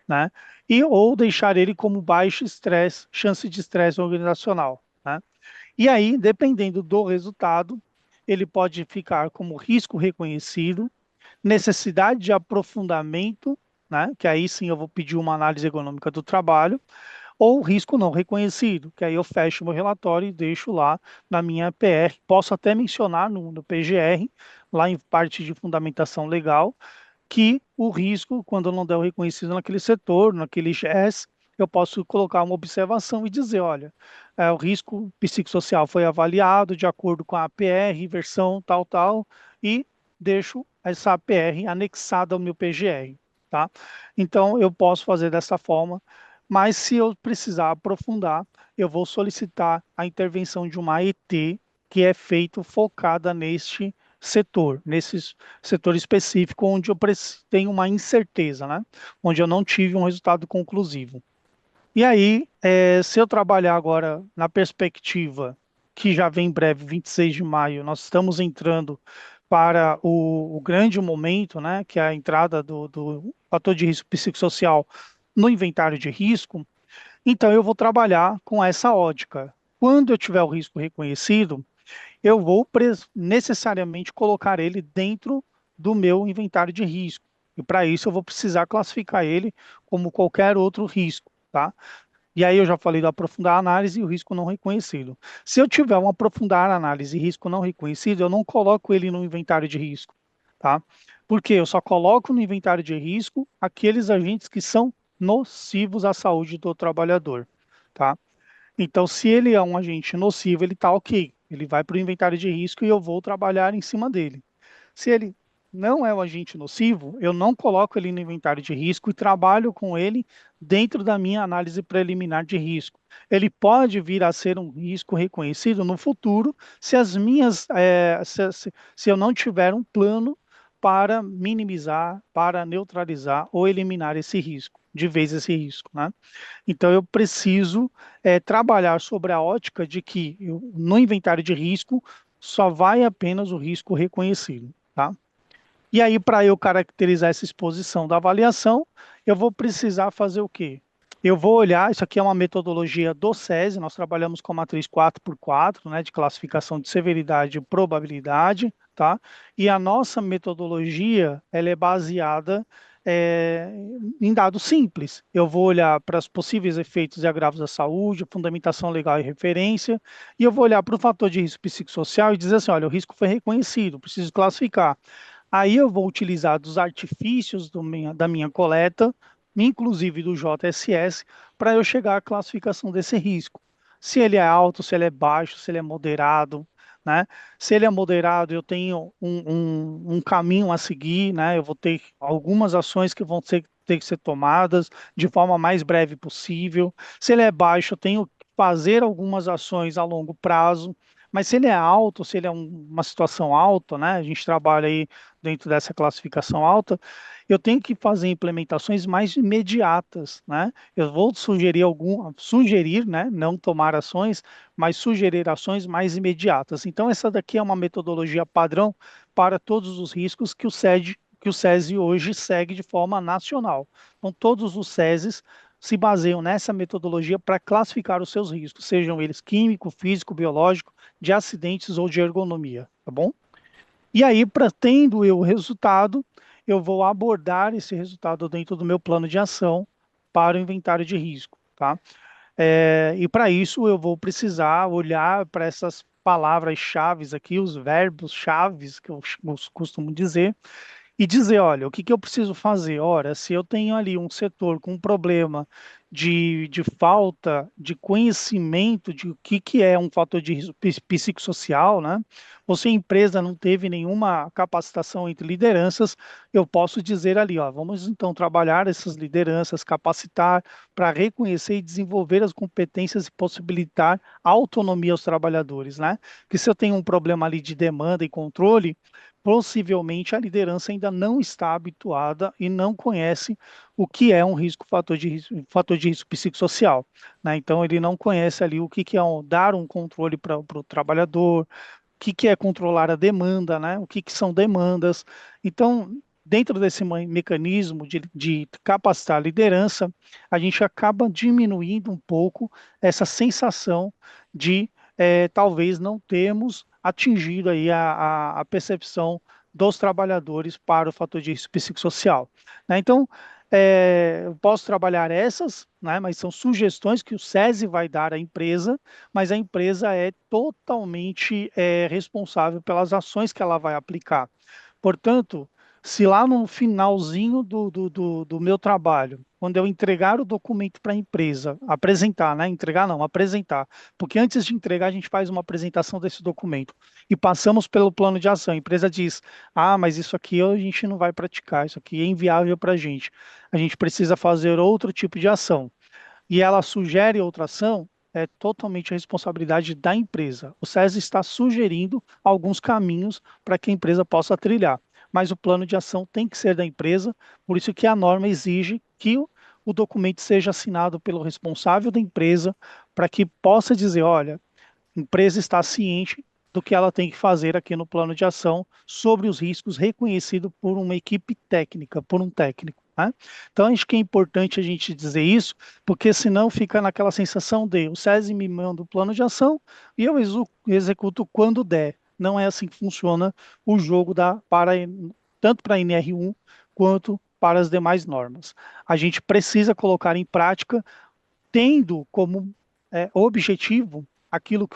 né? E ou deixar ele como baixo estresse, chance de estresse organizacional, né? E aí, dependendo do resultado, ele pode ficar como risco reconhecido, necessidade de aprofundamento, né? Que aí sim eu vou pedir uma análise econômica do trabalho, ou risco não reconhecido, que aí eu fecho meu relatório e deixo lá na minha PR. Posso até mencionar no PGR, lá em parte de fundamentação legal, que o risco, quando não der o reconhecido naquele setor, naquele GES, eu posso colocar uma observação e dizer, olha, o risco psicossocial foi avaliado de acordo com a APR, versão tal, tal, e deixo essa APR anexada ao meu PGR, tá? Então, eu posso fazer dessa forma, mas se eu precisar aprofundar, eu vou solicitar a intervenção de uma AET, que é feito focada neste setor, nesse setor específico onde eu tenho uma incerteza, né? Onde eu não tive um resultado conclusivo. E aí, se eu trabalhar agora na perspectiva que já vem em breve, 26 de maio, nós estamos entrando para o grande momento, né? Que é a entrada do fator de risco psicossocial no inventário de risco. Então, eu vou trabalhar com essa ótica. Quando eu tiver o risco reconhecido, eu vou necessariamente colocar ele dentro do meu inventário de risco. E para isso eu vou precisar classificar ele como qualquer outro risco, tá? E aí eu já falei do aprofundar a análise e o risco não reconhecido. Se eu tiver um aprofundar a análise e risco não reconhecido, eu não coloco ele no inventário de risco, tá? Porque eu só coloco no inventário de risco aqueles agentes que são nocivos à saúde do trabalhador, tá? Então, se ele é um agente nocivo, ele está ok. Ele vai para o inventário de risco e eu vou trabalhar em cima dele. Se ele não é um agente nocivo, eu não coloco ele no inventário de risco e trabalho com ele dentro da minha análise preliminar de risco. Ele pode vir a ser um risco reconhecido no futuro se as minhas, se eu não tiver um plano para minimizar, para neutralizar ou eliminar esse risco, de vez esse risco, né? Então, eu preciso trabalhar sobre a ótica de que no inventário de risco só vai apenas o risco reconhecido, tá? E aí, para eu caracterizar essa exposição da avaliação, eu vou precisar fazer o quê? Eu vou olhar, isso aqui é uma metodologia do SESI, nós trabalhamos com a matriz 4x4, né, de classificação de severidade e probabilidade, tá? E a nossa metodologia, ela é baseada é, em dados simples. Eu vou olhar para os possíveis efeitos e agravos da saúde, fundamentação legal e referência, e eu vou olhar para o fator de risco psicossocial e dizer assim, olha, o risco foi reconhecido, preciso classificar. Aí eu vou utilizar dos artifícios da minha coleta, inclusive do JSS, para eu chegar à classificação desse risco. Se ele é alto, se ele é baixo, se ele é moderado, né? Se ele é moderado, eu tenho um caminho a seguir, né? Eu vou ter algumas ações que vão ter que ser tomadas de forma mais breve possível. Se ele é baixo, eu tenho que fazer algumas ações a longo prazo. Mas se ele é alto, se ele é uma situação alta, né? A gente trabalha aí dentro dessa classificação alta, eu tenho que fazer implementações mais imediatas, né? Eu vou sugerir, né? Não tomar ações, mas sugerir ações mais imediatas. Então, essa daqui é uma metodologia padrão para todos os riscos que o SESI hoje segue de forma nacional. Então, todos os SESIs se baseiam nessa metodologia para classificar os seus riscos, sejam eles químico, físico, biológico, de acidentes ou de ergonomia, tá bom? E aí, tendo eu o resultado, eu vou abordar esse resultado dentro do meu plano de ação para o inventário de risco, tá? E para isso eu vou precisar olhar para essas palavras-chave aqui, os verbos-chave que eu costumo dizer, e dizer, olha, o que que eu preciso fazer? Ora, se eu tenho ali um setor com um problema de falta de conhecimento de o que é um fator de risco psicossocial, né? Ou se a empresa não teve nenhuma capacitação entre lideranças, eu posso dizer ali, ó, vamos então trabalhar essas lideranças, capacitar para reconhecer e desenvolver as competências e possibilitar autonomia aos trabalhadores, né? Que se eu tenho um problema ali de demanda e controle, possivelmente a liderança ainda não está habituada e não conhece o que é um risco, fator de risco psicossocial, né? Então ele não conhece ali o que que é dar um controle para o trabalhador, o que é controlar a demanda, né? O que que são demandas. Então, dentro desse mecanismo de capacitar a liderança, a gente acaba diminuindo um pouco essa sensação de talvez não termos atingido aí a percepção dos trabalhadores para o fator de risco psicossocial, né? Então, eu posso trabalhar essas, né, mas são sugestões que o SESI vai dar à empresa, mas a empresa é totalmente responsável pelas ações que ela vai aplicar. Portanto, se lá no finalzinho do meu trabalho, quando eu entregar o documento para a empresa, apresentar, né? Entregar não, apresentar. Porque antes de entregar, a gente faz uma apresentação desse documento e passamos pelo plano de ação. A empresa diz: ah, mas isso aqui a gente não vai praticar, isso aqui é inviável para a gente. A gente precisa fazer outro tipo de ação. E ela sugere outra ação, é totalmente a responsabilidade da empresa. O SESI está sugerindo alguns caminhos para que a empresa possa trilhar, mas o plano de ação tem que ser da empresa, por isso que a norma exige que o documento seja assinado pelo responsável da empresa, para que possa dizer, olha, a empresa está ciente do que ela tem que fazer aqui no plano de ação sobre os riscos reconhecido por uma equipe técnica, por um técnico, né? Então, acho que é importante a gente dizer isso, porque senão fica naquela sensação de o SESI me manda o plano de ação e eu executo quando der. Não é assim que funciona o jogo tanto para a NR1 quanto para as demais normas. A gente precisa colocar em prática, tendo como objetivo aquilo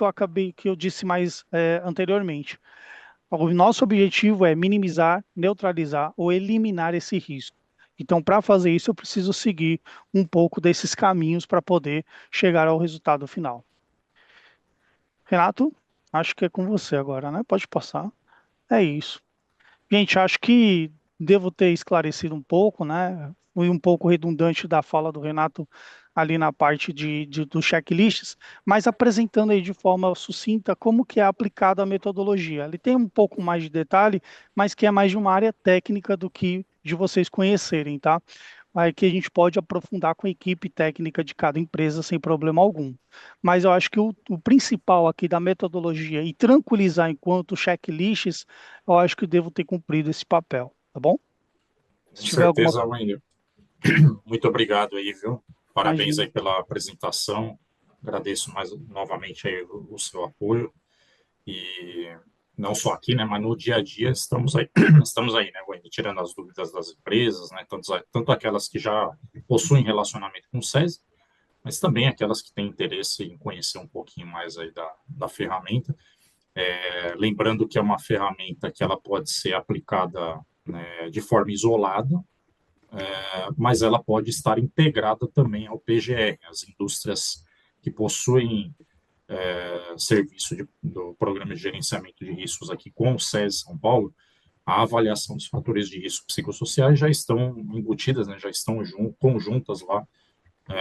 que eu disse mais anteriormente. O nosso objetivo é minimizar, neutralizar ou eliminar esse risco. Então, para fazer isso, eu preciso seguir um pouco desses caminhos para poder chegar ao resultado final. Renato, acho que é com você agora, né? Pode passar. É isso. Gente, acho que devo ter esclarecido um pouco, né? Fui um pouco redundante da fala do Renato ali na parte dos checklists, mas apresentando aí de forma sucinta como que é aplicada a metodologia. Ele tem um pouco mais de detalhe, mas que é mais de uma área técnica do que de vocês conhecerem, tá? Aí que a gente pode aprofundar com a equipe técnica de cada empresa sem problema algum. Mas eu acho que o principal aqui da metodologia e tranquilizar enquanto checklists, eu acho que devo ter cumprido esse papel, tá bom? Se Com tiver alguma certeza, Wendel. Muito obrigado aí, viu? Parabéns imagina. aí pela apresentação. Agradeço mais novamente aí o seu apoio. E não só aqui, né, mas no dia a dia estamos aí, estamos aí, né, Wendel, tirando as dúvidas das empresas, né, tanto aquelas que já possuem relacionamento com o SESI, mas também aquelas que têm interesse em conhecer um pouquinho mais aí da ferramenta. Lembrando que é uma ferramenta que ela pode ser aplicada, né, de forma isolada, mas ela pode estar integrada também ao PGR, as indústrias que possuem serviço do Programa de Gerenciamento de Riscos aqui com o SESI São Paulo, a avaliação dos fatores de risco psicossociais já estão embutidas, né, já estão conjuntas lá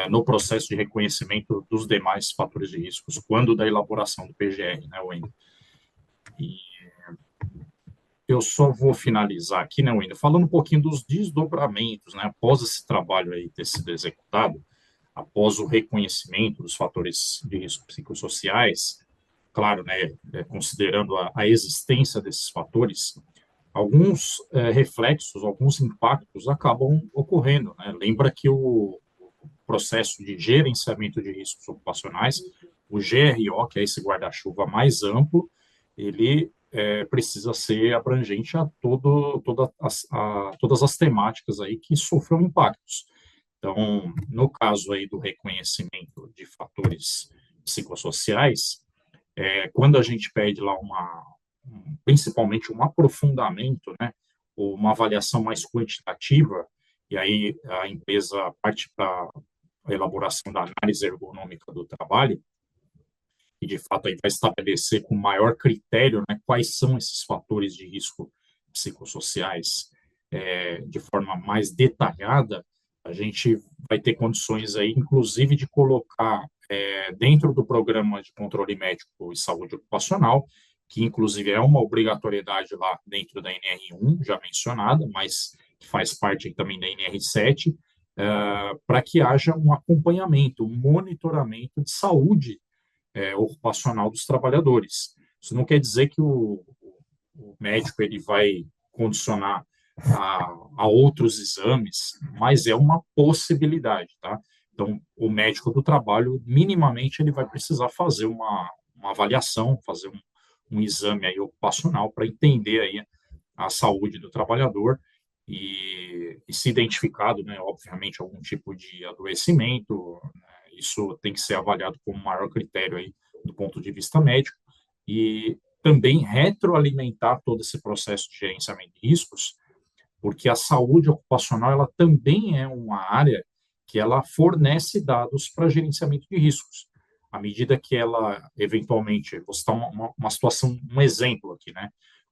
no processo de reconhecimento dos demais fatores de riscos, quando da elaboração do PGR, né, Wendel? E eu só vou finalizar aqui, né, Wendel, falando um pouquinho dos desdobramentos, né, após esse trabalho aí ter sido executado, após o reconhecimento dos fatores de risco psicossociais, claro, né, considerando a existência desses fatores, alguns reflexos, alguns impactos acabam ocorrendo, né? Lembra que o processo de gerenciamento de riscos ocupacionais, o GRO, que é esse guarda-chuva mais amplo, ele precisa ser abrangente todas as temáticas aí que sofram impactos. Então, no caso aí do reconhecimento de fatores psicossociais, quando a gente pede lá principalmente um aprofundamento, né, uma avaliação mais quantitativa, e aí a empresa parte para a elaboração da análise ergonômica do trabalho, e de fato aí vai estabelecer com maior critério, né, quais são esses fatores de risco psicossociais de forma mais detalhada. A gente vai ter condições aí, inclusive, de colocar dentro do programa de controle médico e saúde ocupacional, que inclusive é uma obrigatoriedade lá dentro da NR1, já mencionada, mas que faz parte também da NR7, para que haja um acompanhamento, um monitoramento de saúde ocupacional dos trabalhadores. Isso não quer dizer que o médico ele vai condicionar a outros exames, mas é uma possibilidade, tá? Então, o médico do trabalho, minimamente, ele vai precisar fazer uma avaliação, fazer um exame aí ocupacional para entender aí a saúde do trabalhador e se identificado, né, obviamente, algum tipo de adoecimento, né, isso tem que ser avaliado como maior critério aí do ponto de vista médico e também retroalimentar todo esse processo de gerenciamento de riscos, porque a saúde ocupacional ela também é uma área que ela fornece dados para gerenciamento de riscos. À medida que ela, eventualmente, vou citar uma situação, um exemplo aqui, né?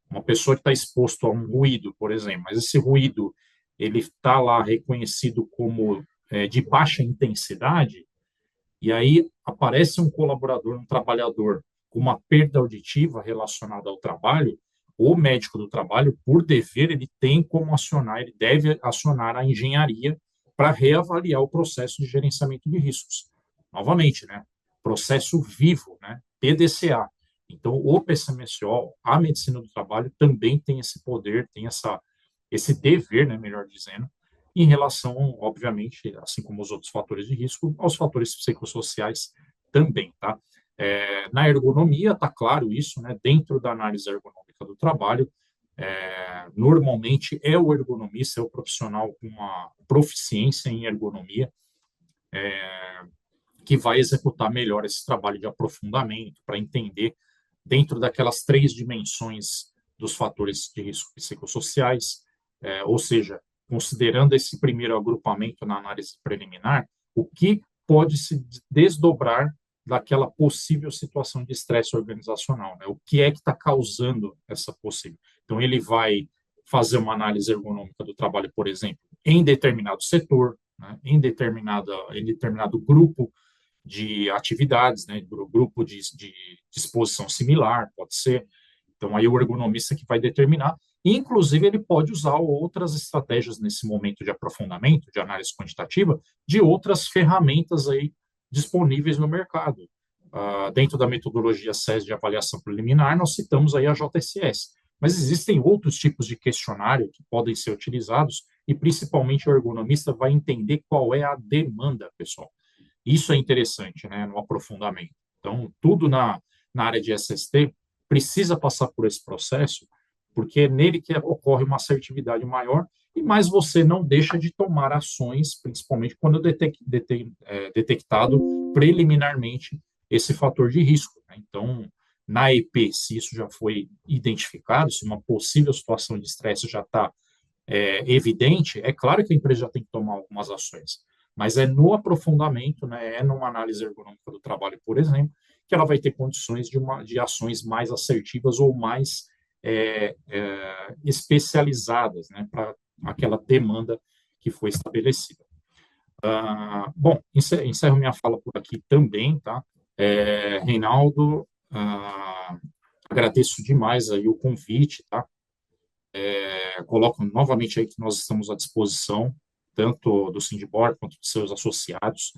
Uma pessoa que está exposto a um ruído, por exemplo, mas esse ruído ele está lá reconhecido como de baixa intensidade, e aí aparece um colaborador, um trabalhador com uma perda auditiva relacionada ao trabalho, o médico do trabalho, por dever, ele tem como acionar, ele deve acionar a engenharia para reavaliar o processo de gerenciamento de riscos. Novamente, né? Processo vivo, né? PDCA. Então, o PCMSO, a medicina do trabalho, também tem esse poder, tem esse dever, né, melhor dizendo, em relação, obviamente, assim como os outros fatores de risco, aos fatores psicossociais também, tá? Na ergonomia, está claro isso, né? Dentro da análise ergonômica do trabalho, normalmente é o ergonomista, é o profissional com uma proficiência em ergonomia, que vai executar melhor esse trabalho de aprofundamento para entender dentro daquelas 3 dimensões dos fatores de risco psicossociais, ou seja, considerando esse primeiro agrupamento na análise preliminar, o que pode se desdobrar daquela possível situação de estresse organizacional, né? O que é que está causando essa possível? Então, ele vai fazer uma análise ergonômica do trabalho, por exemplo, em determinado setor, né? em determinado grupo de atividades, né? Grupo de exposição similar, pode ser. Então, aí o ergonomista que vai determinar. Inclusive, ele pode usar outras estratégias nesse momento de aprofundamento, de análise quantitativa, de outras ferramentas aí disponíveis no mercado. Dentro da metodologia SES de avaliação preliminar, nós citamos aí a JSS. Mas existem outros tipos de questionário que podem ser utilizados e, principalmente, o ergonomista vai entender qual é a demanda, pessoal. Isso é interessante, né, no aprofundamento. Então, tudo na área de SST precisa passar por esse processo, porque é nele que ocorre uma assertividade maior e mais você não deixa de tomar ações, principalmente quando detectado preliminarmente esse fator de risco, né? Então, na EP, se isso já foi identificado, se uma possível situação de estresse já está evidente, é claro que a empresa já tem que tomar algumas ações, mas é no aprofundamento, né, é numa análise ergonômica do trabalho, por exemplo, que ela vai ter condições de ações mais assertivas ou mais especializadas, né, para aquela demanda que foi estabelecida. Bom, encerro minha fala por aqui também, tá? Reinaldo, agradeço demais aí o convite, tá? Coloco novamente aí que nós estamos à disposição, tanto do Sindiport quanto dos seus associados.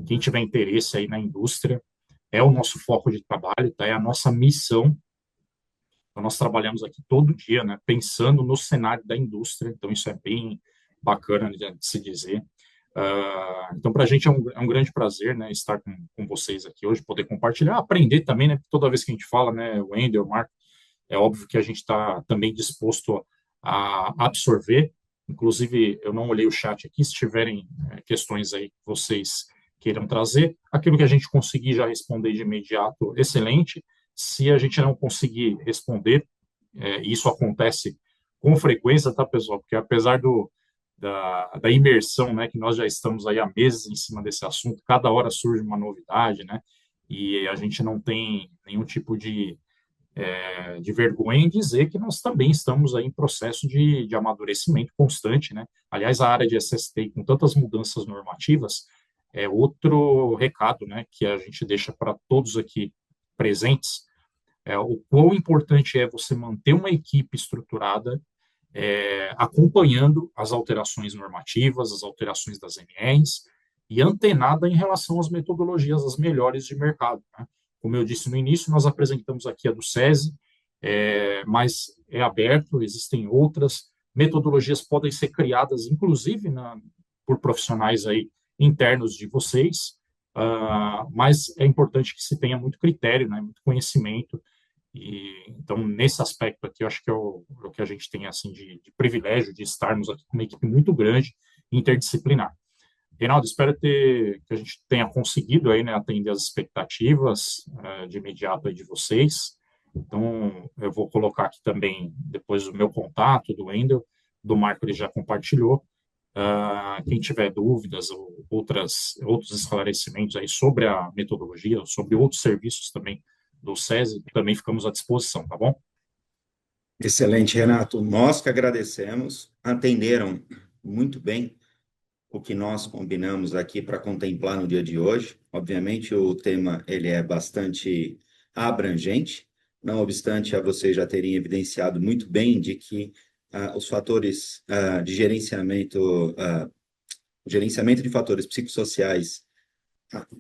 Quem tiver interesse aí na indústria, é o nosso foco de trabalho, tá? É a nossa missão. Então, nós trabalhamos aqui todo dia, né, pensando no cenário da indústria, então isso é bem bacana de se dizer. Então, para a gente é um grande prazer, né, estar com vocês aqui hoje, poder compartilhar, aprender também, né, toda vez que a gente fala, né, o Wendel, o Marco, é óbvio que a gente está também disposto a absorver. Inclusive, eu não olhei o chat aqui, se tiverem questões aí que vocês queiram trazer, aquilo que a gente conseguir já responder de imediato, excelente. Se a gente não conseguir responder, isso acontece com frequência, tá, pessoal? Porque apesar da imersão, né, que nós já estamos aí há meses em cima desse assunto, cada hora surge uma novidade, né? E a gente não tem nenhum tipo de vergonha em dizer que nós também estamos aí em processo de amadurecimento constante, né? Aliás, a área de SST, com tantas mudanças normativas, é outro recado, né, que a gente deixa para todos aqui presentes, o quão importante é você manter uma equipe estruturada, acompanhando as alterações normativas, as alterações das NRs, e antenada em relação às metodologias as melhores de mercado, né? Como eu disse no início, nós apresentamos aqui a do SESI, mas é aberto, existem outras metodologias podem ser criadas, inclusive por profissionais aí internos de vocês, mas é importante que se tenha muito critério, né, muito conhecimento. E então, nesse aspecto aqui, eu acho que é o que a gente tem assim de privilégio de estarmos aqui com uma equipe muito grande, interdisciplinar. Reinaldo, espero que a gente tenha conseguido aí, né, atender as expectativas de imediato aí de vocês. Então, eu vou colocar aqui também depois o meu contato do Wendel, do Marco ele já compartilhou. Quem tiver dúvidas ou outros esclarecimentos aí sobre a metodologia, sobre outros serviços também do SESI, também ficamos à disposição, tá bom? Excelente, Renato. Nós que agradecemos, atenderam muito bem o que nós combinamos aqui para contemplar no dia de hoje. Obviamente, o tema ele é bastante abrangente, não obstante a vocês já terem evidenciado muito bem de que os fatores de gerenciamento de fatores psicossociais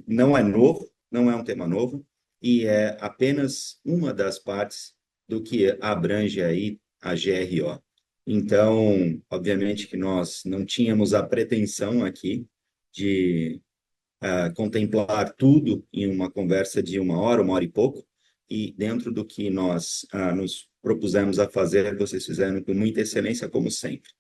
não é novo, não é um tema novo, e é apenas uma das partes do que abrange aí a GRO. Então, obviamente que nós não tínhamos a pretensão aqui de contemplar tudo em uma conversa de uma hora e pouco, e dentro do que nós nos propusemos a fazer, vocês fizeram com muita excelência, como sempre.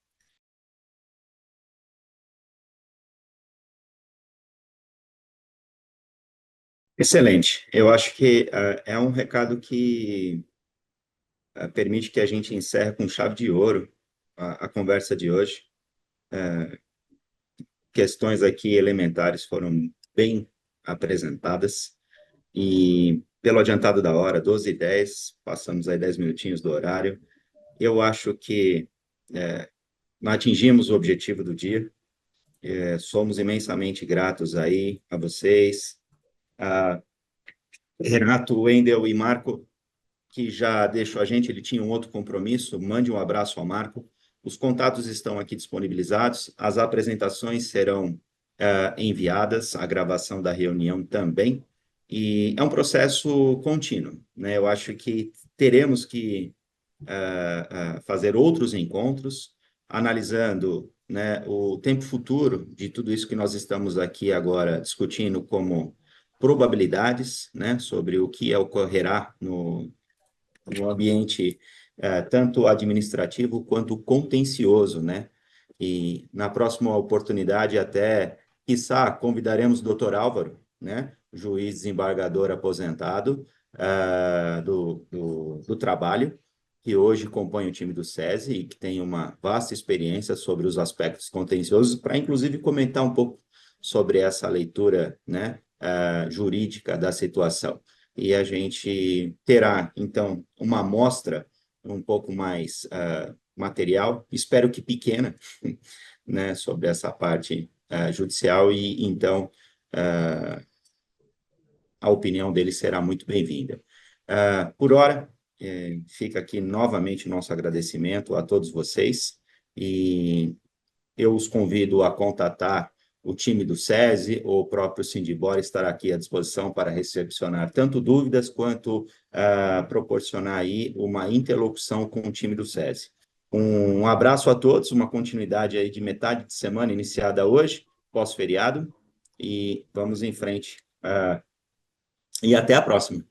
Excelente. Eu acho que é um recado que permite que a gente encerre com chave de ouro a conversa de hoje. Questões aqui elementares foram bem apresentadas e pelo adiantado da hora, 12h10, passamos aí 10 minutinhos do horário. Eu acho que nós atingimos o objetivo do dia. Somos imensamente gratos aí a vocês, a Renato, Wendel e Marco, que já deixou a gente, ele tinha um outro compromisso, mande um abraço ao Marco. Os contatos estão aqui disponibilizados, as apresentações serão enviadas, a gravação da reunião também, e é um processo contínuo, né? Eu acho que teremos que fazer outros encontros, analisando, né, o tempo futuro de tudo isso que nós estamos aqui agora discutindo como probabilidades, né, sobre o que ocorrerá no ambiente tanto administrativo quanto contencioso, né? E na próxima oportunidade até, quiçá, convidaremos o doutor Álvaro, né? Juiz desembargador aposentado do trabalho, que hoje compõe o time do SESI e que tem uma vasta experiência sobre os aspectos contenciosos, para inclusive comentar um pouco sobre essa leitura, né, jurídica da situação. E a gente terá, então, uma amostra um pouco mais material, espero que pequena, né, sobre essa parte judicial, e então a opinião dele será muito bem-vinda. Por hora, fica aqui novamente o nosso agradecimento a todos vocês, e eu os convido a contatar o time do SESI ou o próprio Sindibor estará aqui à disposição para recepcionar tanto dúvidas quanto proporcionar aí uma interlocução com o time do SESI. Um abraço a todos, uma continuidade aí de metade de semana iniciada hoje, pós-feriado, e vamos em frente. E até a próxima.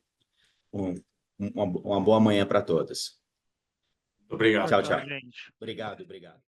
Uma boa manhã para todos. Obrigado. Tchau, Tchau, tchau. gente. Obrigado, obrigado.